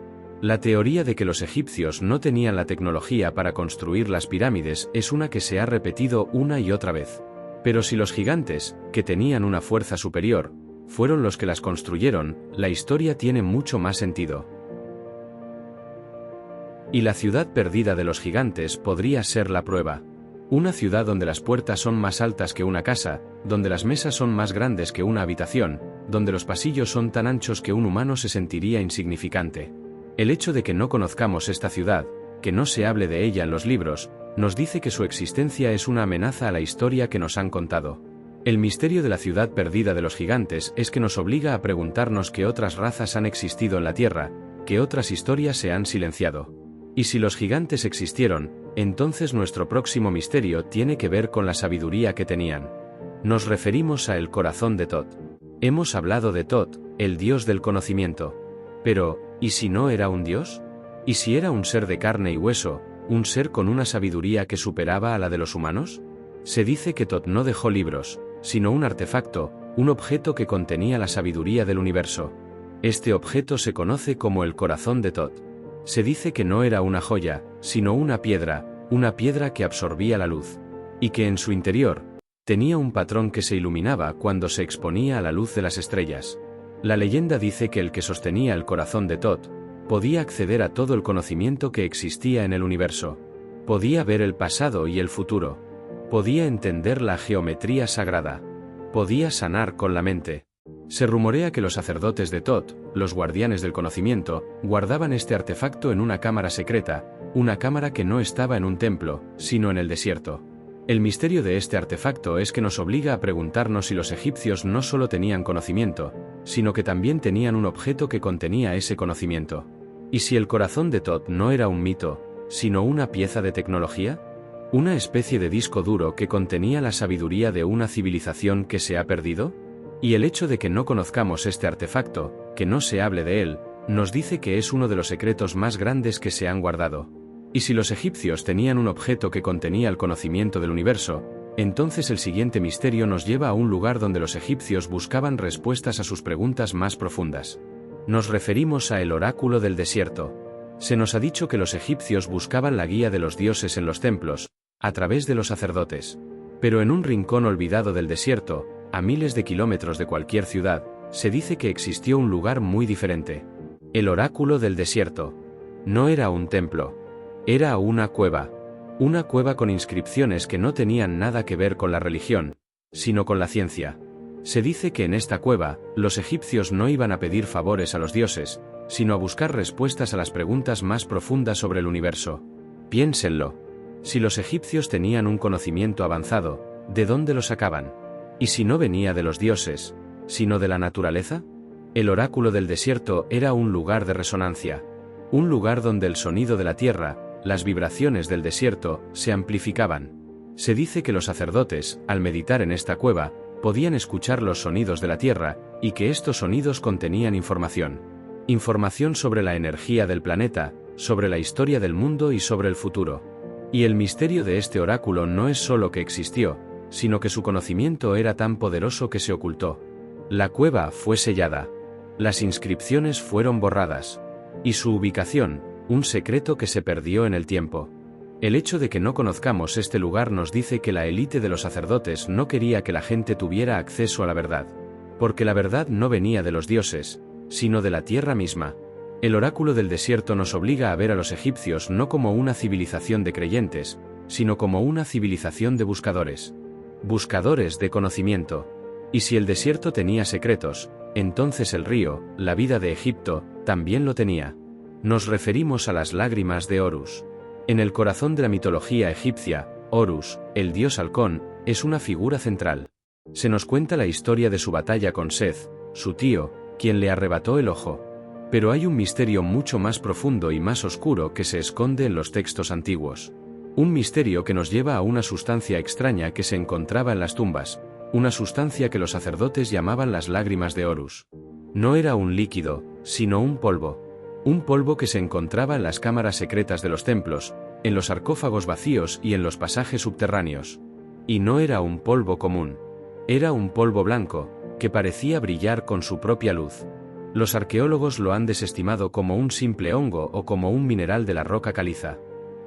La teoría de que los egipcios no tenían la tecnología para construir las pirámides es una que se ha repetido una y otra vez. Pero si los gigantes, que tenían una fuerza superior, fueron los que las construyeron, la historia tiene mucho más sentido. Y la ciudad perdida de los gigantes podría ser la prueba. Una ciudad donde las puertas son más altas que una casa, donde las mesas son más grandes que una habitación, donde los pasillos son tan anchos que un humano se sentiría insignificante. El hecho de que no conozcamos esta ciudad, que no se hable de ella en los libros, nos dice que su existencia es una amenaza a la historia que nos han contado. El misterio de la ciudad perdida de los gigantes es que nos obliga a preguntarnos qué otras razas han existido en la Tierra, qué otras historias se han silenciado. Y si los gigantes existieron, entonces nuestro próximo misterio tiene que ver con la sabiduría que tenían. Nos referimos a el corazón de Thoth. Hemos hablado de Thoth, el dios del conocimiento. Pero, ¿y si no era un dios? ¿Y si era un ser de carne y hueso, un ser con una sabiduría que superaba a la de los humanos? Se dice que Thoth no dejó libros, sino un artefacto, un objeto que contenía la sabiduría del universo. Este objeto se conoce como el corazón de Thoth. Se dice que no era una joya, sino una piedra que absorbía la luz. Y que en su interior, tenía un patrón que se iluminaba cuando se exponía a la luz de las estrellas. La leyenda dice que el que sostenía el corazón de Thoth podía acceder a todo el conocimiento que existía en el universo. Podía ver el pasado y el futuro. Podía entender la geometría sagrada. Podía sanar con la mente. Se rumorea que los sacerdotes de Thoth, los guardianes del conocimiento, guardaban este artefacto en una cámara secreta, una cámara que no estaba en un templo, sino en el desierto. El misterio de este artefacto es que nos obliga a preguntarnos si los egipcios no solo tenían conocimiento, sino que también tenían un objeto que contenía ese conocimiento. ¿Y si el corazón de Thoth no era un mito, sino una pieza de tecnología? ¿Una especie de disco duro que contenía la sabiduría de una civilización que se ha perdido? Y el hecho de que no conozcamos este artefacto, que no se hable de él, nos dice que es uno de los secretos más grandes que se han guardado. Y si los egipcios tenían un objeto que contenía el conocimiento del universo, entonces el siguiente misterio nos lleva a un lugar donde los egipcios buscaban respuestas a sus preguntas más profundas. Nos referimos a el oráculo del desierto. Se nos ha dicho que los egipcios buscaban la guía de los dioses en los templos, a través de los sacerdotes. Pero en un rincón olvidado del desierto, a miles de kilómetros de cualquier ciudad, se dice que existió un lugar muy diferente. El oráculo del desierto. No era un templo. Era una cueva con inscripciones que no tenían nada que ver con la religión, sino con la ciencia. Se dice que en esta cueva, los egipcios no iban a pedir favores a los dioses, sino a buscar respuestas a las preguntas más profundas sobre el universo. Piénsenlo. Si los egipcios tenían un conocimiento avanzado, ¿de dónde lo sacaban? ¿Y si no venía de los dioses, sino de la naturaleza? El oráculo del desierto era un lugar de resonancia, un lugar donde el sonido de la tierra, las vibraciones del desierto, se amplificaban. Se dice que los sacerdotes, al meditar en esta cueva, podían escuchar los sonidos de la tierra, y que estos sonidos contenían información. Información sobre la energía del planeta, sobre la historia del mundo y sobre el futuro. Y el misterio de este oráculo no es solo que existió, sino que su conocimiento era tan poderoso que se ocultó. La cueva fue sellada. Las inscripciones fueron borradas. Y su ubicación, un secreto que se perdió en el tiempo. El hecho de que no conozcamos este lugar nos dice que la élite de los sacerdotes no quería que la gente tuviera acceso a la verdad. Porque la verdad no venía de los dioses, sino de la tierra misma. El oráculo del desierto nos obliga a ver a los egipcios no como una civilización de creyentes, sino como una civilización de buscadores. Buscadores de conocimiento. Y si el desierto tenía secretos, entonces el río, la vida de Egipto, también lo tenía. Nos referimos a las lágrimas de Horus. En el corazón de la mitología egipcia, Horus, el dios halcón, es una figura central. Se nos cuenta la historia de su batalla con Seth, su tío, quien le arrebató el ojo. Pero hay un misterio mucho más profundo y más oscuro que se esconde en los textos antiguos. Un misterio que nos lleva a una sustancia extraña que se encontraba en las tumbas, una sustancia que los sacerdotes llamaban las lágrimas de Horus. No era un líquido, sino un polvo. Un polvo que se encontraba en las cámaras secretas de los templos, en los sarcófagos vacíos y en los pasajes subterráneos. Y no era un polvo común. Era un polvo blanco, que parecía brillar con su propia luz. Los arqueólogos lo han desestimado como un simple hongo o como un mineral de la roca caliza.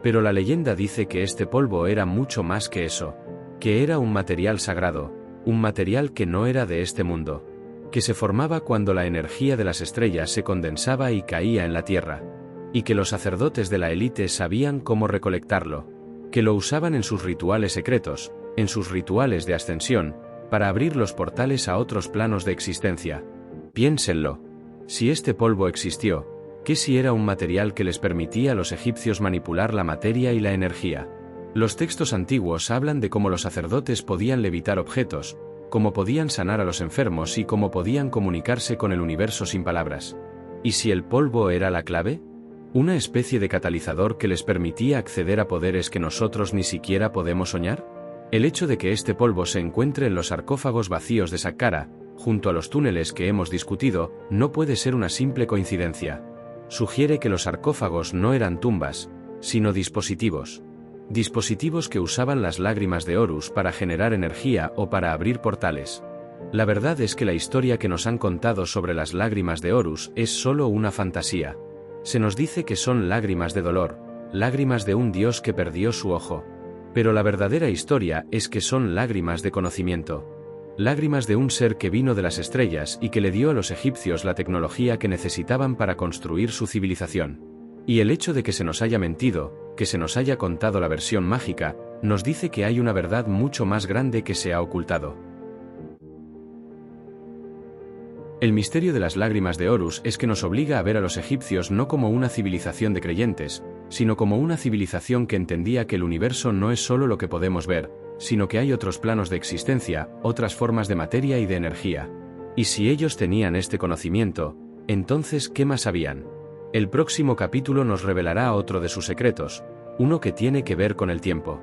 Pero la leyenda dice que este polvo era mucho más que eso. Que era un material sagrado, un material que no era de este mundo. Que se formaba cuando la energía de las estrellas se condensaba y caía en la tierra, y que los sacerdotes de la élite sabían cómo recolectarlo, que lo usaban en sus rituales secretos, en sus rituales de ascensión, para abrir los portales a otros planos de existencia. Piénsenlo. Si este polvo existió, ¿qué si era un material que les permitía a los egipcios manipular la materia y la energía? Los textos antiguos hablan de cómo los sacerdotes podían levitar objetos, cómo podían sanar a los enfermos y cómo podían comunicarse con el universo sin palabras. ¿Y si el polvo era la clave? ¿Una especie de catalizador que les permitía acceder a poderes que nosotros ni siquiera podemos soñar? El hecho de que este polvo se encuentre en los sarcófagos vacíos de Saqqara, junto a los túneles que hemos discutido, no puede ser una simple coincidencia. Sugiere que los sarcófagos no eran tumbas, sino dispositivos. Dispositivos que usaban las lágrimas de Horus para generar energía o para abrir portales. La verdad es que la historia que nos han contado sobre las lágrimas de Horus es solo una fantasía. Se nos dice que son lágrimas de dolor, lágrimas de un dios que perdió su ojo. Pero la verdadera historia es que son lágrimas de conocimiento. Lágrimas de un ser que vino de las estrellas y que le dio a los egipcios la tecnología que necesitaban para construir su civilización. Y el hecho de que se nos haya mentido, que se nos haya contado la versión mágica, nos dice que hay una verdad mucho más grande que se ha ocultado. El misterio de las lágrimas de Horus es que nos obliga a ver a los egipcios no como una civilización de creyentes, sino como una civilización que entendía que el universo no es solo lo que podemos ver, sino que hay otros planos de existencia, otras formas de materia y de energía. Y si ellos tenían este conocimiento, entonces, ¿qué más sabían? El próximo capítulo nos revelará otro de sus secretos, uno que tiene que ver con el tiempo.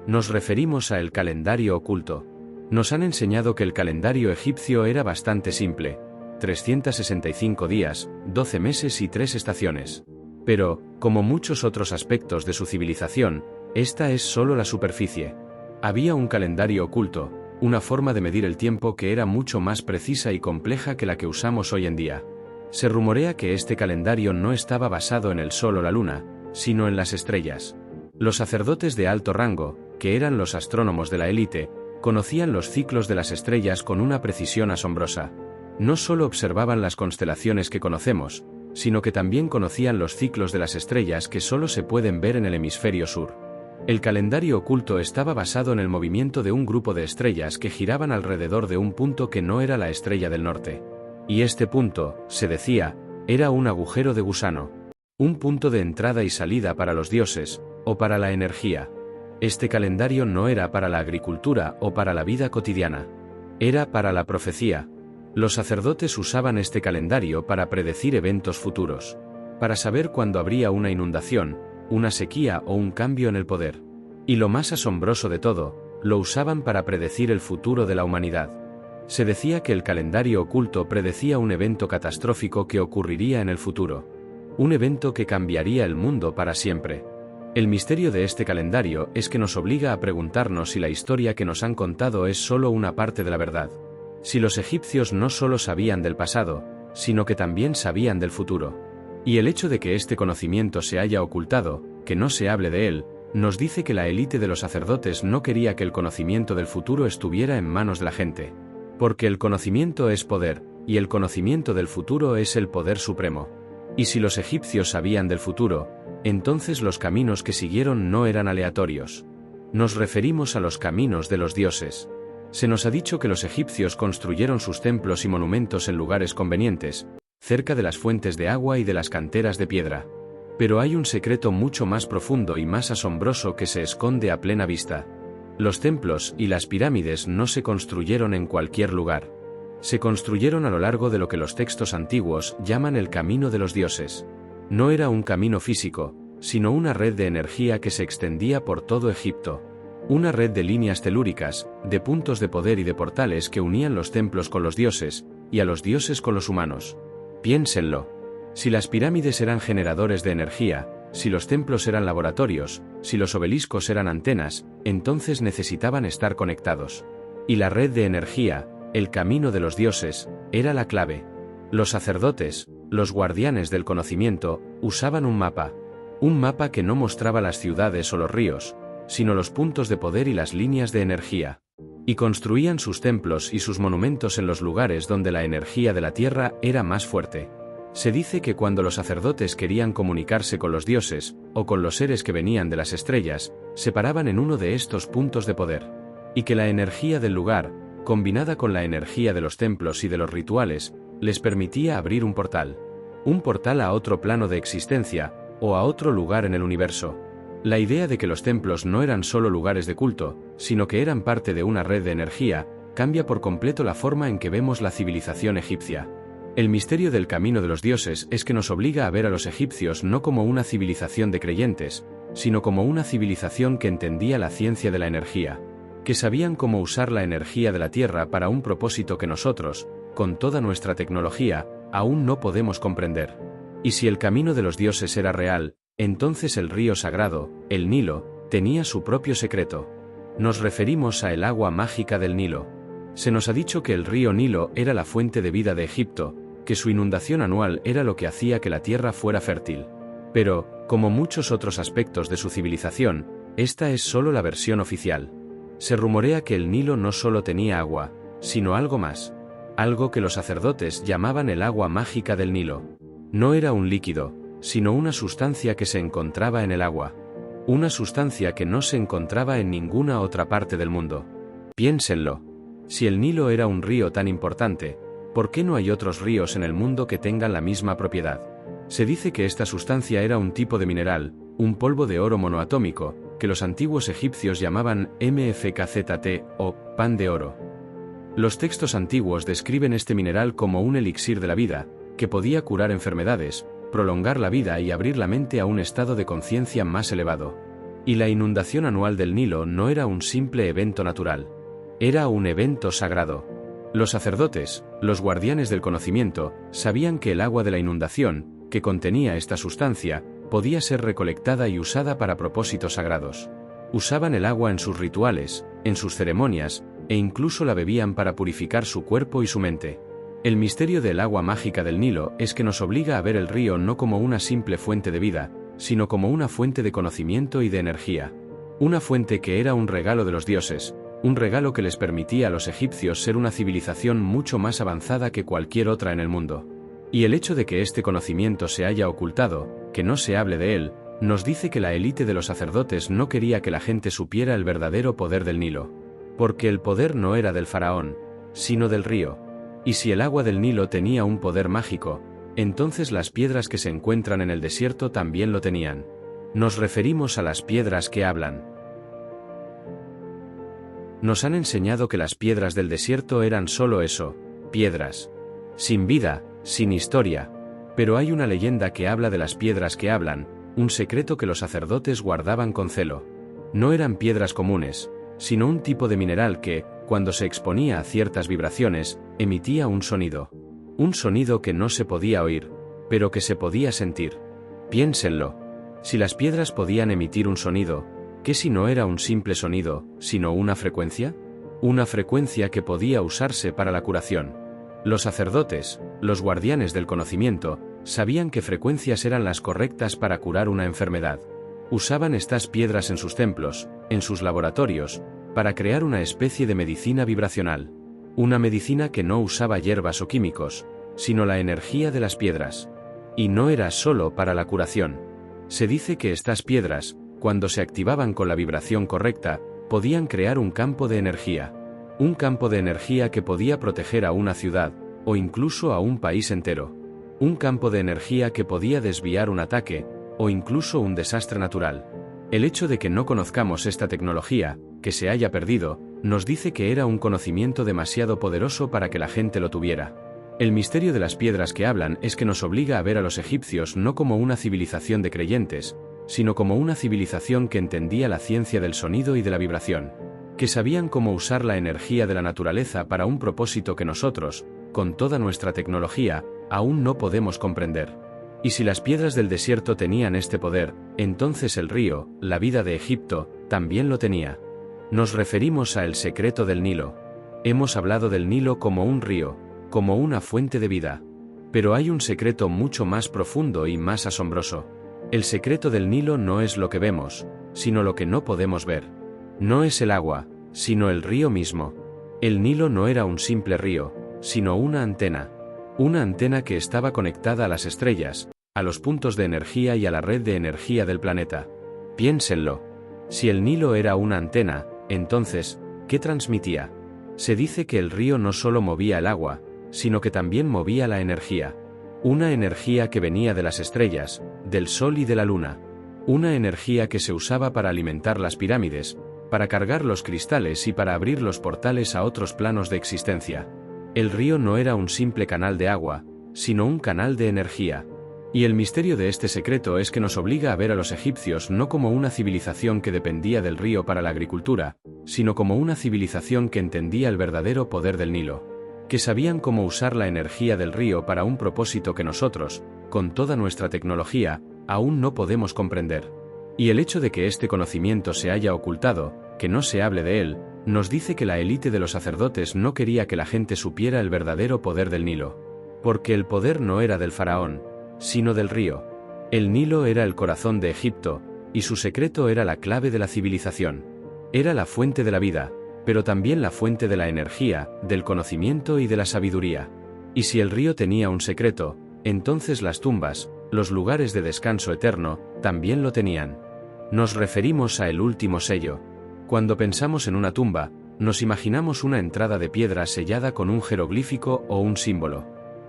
Nos referimos a el calendario oculto. Nos han enseñado que el calendario egipcio era bastante simple. 365 días, 12 meses y 3 estaciones. Pero, como muchos otros aspectos de su civilización, esta es solo la superficie. Había un calendario oculto, una forma de medir el tiempo que era mucho más precisa y compleja que la que usamos hoy en día. Se rumorea que este calendario no estaba basado en el sol o la luna, sino en las estrellas. Los sacerdotes de alto rango, que eran los astrónomos de la élite, conocían los ciclos de las estrellas con una precisión asombrosa. No solo observaban las constelaciones que conocemos, sino que también conocían los ciclos de las estrellas que solo se pueden ver en el hemisferio sur. El calendario oculto estaba basado en el movimiento de un grupo de estrellas que giraban alrededor de un punto que no era la estrella del norte. Y este punto, se decía, era un agujero de gusano. Un punto de entrada y salida para los dioses, o para la energía. Este calendario no era para la agricultura o para la vida cotidiana. Era para la profecía. Los sacerdotes usaban este calendario para predecir eventos futuros, para saber cuándo habría una inundación, una sequía o un cambio en el poder. Y lo más asombroso de todo, lo usaban para predecir el futuro de la humanidad. Se decía que el calendario oculto predecía un evento catastrófico que ocurriría en el futuro. Un evento que cambiaría el mundo para siempre. El misterio de este calendario es que nos obliga a preguntarnos si la historia que nos han contado es solo una parte de la verdad. Si los egipcios no solo sabían del pasado, sino que también sabían del futuro. Y el hecho de que este conocimiento se haya ocultado, que no se hable de él, nos dice que la élite de los sacerdotes no quería que el conocimiento del futuro estuviera en manos de la gente. Porque el conocimiento es poder, y el conocimiento del futuro es el poder supremo. Y si los egipcios sabían del futuro, entonces los caminos que siguieron no eran aleatorios. Nos referimos a los caminos de los dioses. Se nos ha dicho que los egipcios construyeron sus templos y monumentos en lugares convenientes, cerca de las fuentes de agua y de las canteras de piedra. Pero hay un secreto mucho más profundo y más asombroso que se esconde a plena vista. Los templos y las pirámides no se construyeron en cualquier lugar. Se construyeron a lo largo de lo que los textos antiguos llaman el camino de los dioses. No era un camino físico, sino una red de energía que se extendía por todo Egipto. Una red de líneas telúricas, de puntos de poder y de portales que unían los templos con los dioses, y a los dioses con los humanos. Piénsenlo. Si las pirámides eran generadores de energía, si los templos eran laboratorios, si los obeliscos eran antenas, entonces necesitaban estar conectados. Y la red de energía, el camino de los dioses, era la clave. Los sacerdotes, los guardianes del conocimiento, usaban un mapa que no mostraba las ciudades o los ríos, sino los puntos de poder y las líneas de energía. Y construían sus templos y sus monumentos en los lugares donde la energía de la tierra era más fuerte. Se dice que cuando los sacerdotes querían comunicarse con los dioses, o con los seres que venían de las estrellas, se paraban en uno de estos puntos de poder. Y que la energía del lugar, combinada con la energía de los templos y de los rituales, les permitía abrir un portal. Un portal a otro plano de existencia, o a otro lugar en el universo. La idea de que los templos no eran solo lugares de culto, sino que eran parte de una red de energía, cambia por completo la forma en que vemos la civilización egipcia. El misterio del camino de los dioses es que nos obliga a ver a los egipcios no como una civilización de creyentes, sino como una civilización que entendía la ciencia de la energía, que sabían cómo usar la energía de la Tierra para un propósito que nosotros, con toda nuestra tecnología, aún no podemos comprender. Y si el camino de los dioses era real, entonces el río sagrado, el Nilo, tenía su propio secreto. Nos referimos a el agua mágica del Nilo. Se nos ha dicho que el río Nilo era la fuente de vida de Egipto, que su inundación anual era lo que hacía que la tierra fuera fértil. Pero, como muchos otros aspectos de su civilización, esta es solo la versión oficial. Se rumorea que el Nilo no solo tenía agua, sino algo más. Algo que los sacerdotes llamaban el agua mágica del Nilo. No era un líquido, sino una sustancia que se encontraba en el agua. Una sustancia que no se encontraba en ninguna otra parte del mundo. Piénsenlo. Si el Nilo era un río tan importante, ¿por qué no hay otros ríos en el mundo que tengan la misma propiedad? Se dice que esta sustancia era un tipo de mineral, un polvo de oro monoatómico, que los antiguos egipcios llamaban MFKZT, o pan de oro. Los textos antiguos describen este mineral como un elixir de la vida, que podía curar enfermedades, prolongar la vida y abrir la mente a un estado de conciencia más elevado. Y la inundación anual del Nilo no era un simple evento natural. Era un evento sagrado. Los sacerdotes, los guardianes del conocimiento, sabían que el agua de la inundación, que contenía esta sustancia, podía ser recolectada y usada para propósitos sagrados. Usaban el agua en sus rituales, en sus ceremonias, e incluso la bebían para purificar su cuerpo y su mente. El misterio del agua mágica del Nilo es que nos obliga a ver el río no como una simple fuente de vida, sino como una fuente de conocimiento y de energía. Una fuente que era un regalo de los dioses, un regalo que les permitía a los egipcios ser una civilización mucho más avanzada que cualquier otra en el mundo. Y el hecho de que este conocimiento se haya ocultado, que no se hable de él, nos dice que la élite de los sacerdotes no quería que la gente supiera el verdadero poder del Nilo. Porque el poder no era del faraón, sino del río. Y si el agua del Nilo tenía un poder mágico, entonces las piedras que se encuentran en el desierto también lo tenían. Nos referimos a las piedras que hablan. Nos han enseñado que las piedras del desierto eran solo eso, piedras. Sin vida, sin historia. Pero hay una leyenda que habla de las piedras que hablan, un secreto que los sacerdotes guardaban con celo. No eran piedras comunes, sino un tipo de mineral que, cuando se exponía a ciertas vibraciones, emitía un sonido. Un sonido que no se podía oír, pero que se podía sentir. Piénsenlo. Si las piedras podían emitir un sonido, ¿qué si no era un simple sonido, sino una frecuencia? Una frecuencia que podía usarse para la curación. Los sacerdotes, los guardianes del conocimiento, sabían que frecuencias eran las correctas para curar una enfermedad. Usaban estas piedras en sus templos, en sus laboratorios, para crear una especie de medicina vibracional. Una medicina que no usaba hierbas o químicos, sino la energía de las piedras. Y no era solo para la curación. Se dice que estas piedras, cuando se activaban con la vibración correcta, podían crear un campo de energía. Un campo de energía que podía proteger a una ciudad, o incluso a un país entero. Un campo de energía que podía desviar un ataque, o incluso un desastre natural. El hecho de que no conozcamos esta tecnología, que se haya perdido, nos dice que era un conocimiento demasiado poderoso para que la gente lo tuviera. El misterio de las piedras que hablan es que nos obliga a ver a los egipcios no como una civilización de creyentes, sino como una civilización que entendía la ciencia del sonido y de la vibración, que sabían cómo usar la energía de la naturaleza para un propósito que nosotros, con toda nuestra tecnología, aún no podemos comprender. Y si las piedras del desierto tenían este poder, entonces el río, la vida de Egipto, también lo tenía. Nos referimos a el secreto del Nilo. Hemos hablado del Nilo como un río, como una fuente de vida. Pero hay un secreto mucho más profundo y más asombroso. El secreto del Nilo no es lo que vemos, sino lo que no podemos ver. No es el agua, sino el río mismo. El Nilo no era un simple río, sino una antena. Una antena que estaba conectada a las estrellas, a los puntos de energía y a la red de energía del planeta. Piénsenlo. Si el Nilo era una antena, entonces, ¿qué transmitía? Se dice que el río no solo movía el agua, sino que también movía la energía. Una energía que venía de las estrellas, del sol y de la luna. Una energía que se usaba para alimentar las pirámides, para cargar los cristales y para abrir los portales a otros planos de existencia. El río no era un simple canal de agua, sino un canal de energía. Y el misterio de este secreto es que nos obliga a ver a los egipcios no como una civilización que dependía del río para la agricultura, sino como una civilización que entendía el verdadero poder del Nilo, que sabían cómo usar la energía del río para un propósito que nosotros, con toda nuestra tecnología, aún no podemos comprender. Y el hecho de que este conocimiento se haya ocultado, que no se hable de él, nos dice que la élite de los sacerdotes no quería que la gente supiera el verdadero poder del Nilo. Porque el poder no era del faraón, sino del río. El Nilo era el corazón de Egipto, y su secreto era la clave de la civilización. Era la fuente de la vida, pero también la fuente de la energía, del conocimiento y de la sabiduría. Y si el río tenía un secreto, entonces las tumbas, los lugares de descanso eterno, también lo tenían. Nos referimos a el último sello. Cuando pensamos en una tumba, nos imaginamos una entrada de piedra sellada con un jeroglífico o un símbolo.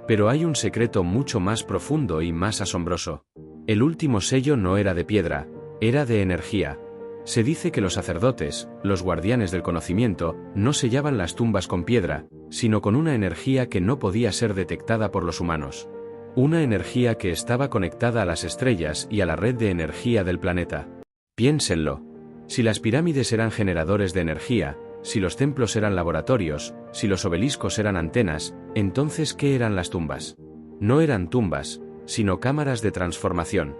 Pero hay un secreto mucho más profundo y más asombroso. El último sello no era de piedra, era de energía. Se dice que los sacerdotes, los guardianes del conocimiento, no sellaban las tumbas con piedra, sino con una energía que no podía ser detectada por los humanos. Una energía que estaba conectada a las estrellas y a la red de energía del planeta. Piénsenlo. Si las pirámides eran generadores de energía, si los templos eran laboratorios, si los obeliscos eran antenas, entonces ¿qué eran las tumbas? No eran tumbas, sino cámaras de transformación.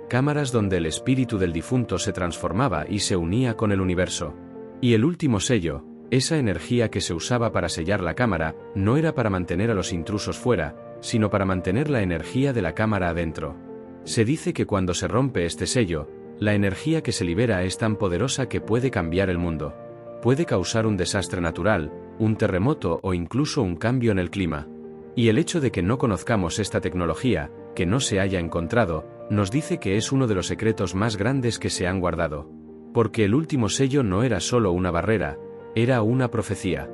Cámaras donde el espíritu del difunto se transformaba y se unía con el universo. Y el último sello, esa energía que se usaba para sellar la cámara, no era para mantener a los intrusos fuera, sino para mantener la energía de la cámara adentro. Se dice que cuando se rompe este sello, la energía que se libera es tan poderosa que puede cambiar el mundo. Puede causar un desastre natural, un terremoto o incluso un cambio en el clima. Y el hecho de que no conozcamos esta tecnología, que no se haya encontrado, nos dice que es uno de los secretos más grandes que se han guardado. Porque el último sello no era solo una barrera, era una profecía.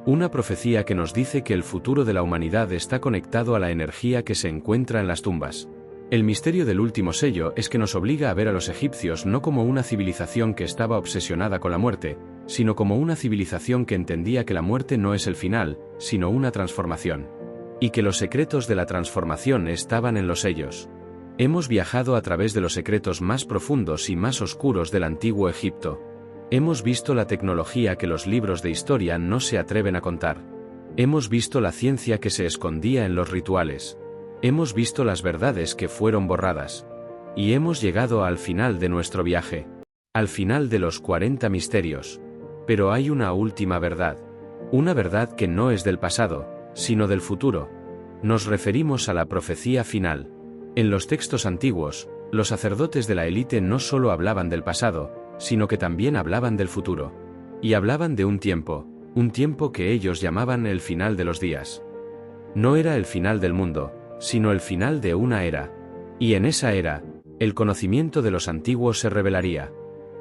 Una profecía que nos dice que el futuro de la humanidad está conectado a la energía que se encuentra en las tumbas. El misterio del último sello es que nos obliga a ver a los egipcios no como una civilización que estaba obsesionada con la muerte, sino como una civilización que entendía que la muerte no es el final, sino una transformación. Y que los secretos de la transformación estaban en los sellos. Hemos viajado a través de los secretos más profundos y más oscuros del antiguo Egipto. Hemos visto la tecnología que los libros de historia no se atreven a contar. Hemos visto la ciencia que se escondía en los rituales. Hemos visto las verdades que fueron borradas. Y hemos llegado al final de nuestro viaje. Al final de los 40 misterios. Pero hay una última verdad. Una verdad que no es del pasado, sino del futuro. Nos referimos a la profecía final. En los textos antiguos, los sacerdotes de la élite no solo hablaban del pasado, sino que también hablaban del futuro. Y hablaban de un tiempo que ellos llamaban el final de los días. No era el final del mundo, sino el final de una era. Y en esa era, el conocimiento de los antiguos se revelaría.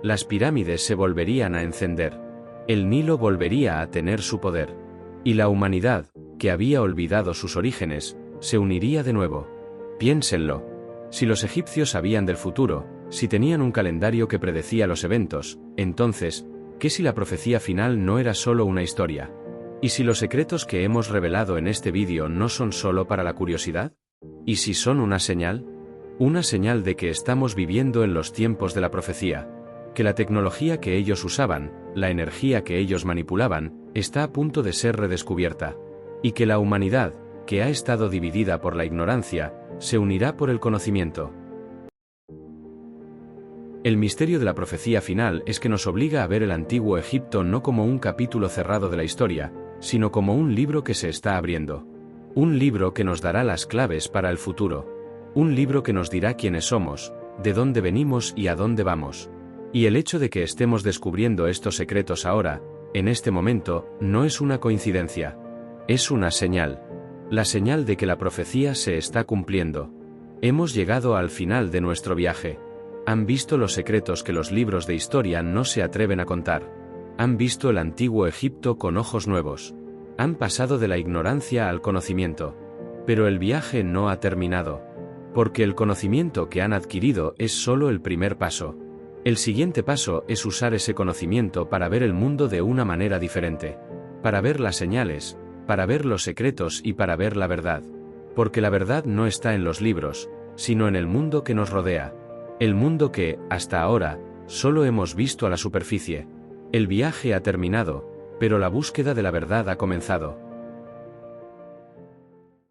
Las pirámides se volverían a encender. El Nilo volvería a tener su poder. Y la humanidad, que había olvidado sus orígenes, se uniría de nuevo. Piénsenlo. Si los egipcios sabían del futuro, si tenían un calendario que predecía los eventos, entonces, ¿qué si la profecía final no era solo una historia? ¿Y si los secretos que hemos revelado en este vídeo no son solo para la curiosidad? ¿Y si son una señal? Una señal de que estamos viviendo en los tiempos de la profecía. Que la tecnología que ellos usaban, la energía que ellos manipulaban, está a punto de ser redescubierta. Y que la humanidad, que ha estado dividida por la ignorancia, se unirá por el conocimiento. El misterio de la profecía final es que nos obliga a ver el antiguo Egipto no como un capítulo cerrado de la historia, sino como un libro que se está abriendo. Un libro que nos dará las claves para el futuro. Un libro que nos dirá quiénes somos, de dónde venimos y a dónde vamos. Y el hecho de que estemos descubriendo estos secretos ahora, en este momento, no es una coincidencia. Es una señal. La señal de que la profecía se está cumpliendo. Hemos llegado al final de nuestro viaje. Han visto los secretos que los libros de historia no se atreven a contar. Han visto el antiguo Egipto con ojos nuevos. Han pasado de la ignorancia al conocimiento. Pero el viaje no ha terminado. Porque el conocimiento que han adquirido es solo el primer paso. El siguiente paso es usar ese conocimiento para ver el mundo de una manera diferente. Para ver las señales, para ver los secretos y para ver la verdad. Porque la verdad no está en los libros, sino en el mundo que nos rodea. El mundo que, hasta ahora, solo hemos visto a la superficie. El viaje ha terminado, pero la búsqueda de la verdad ha comenzado.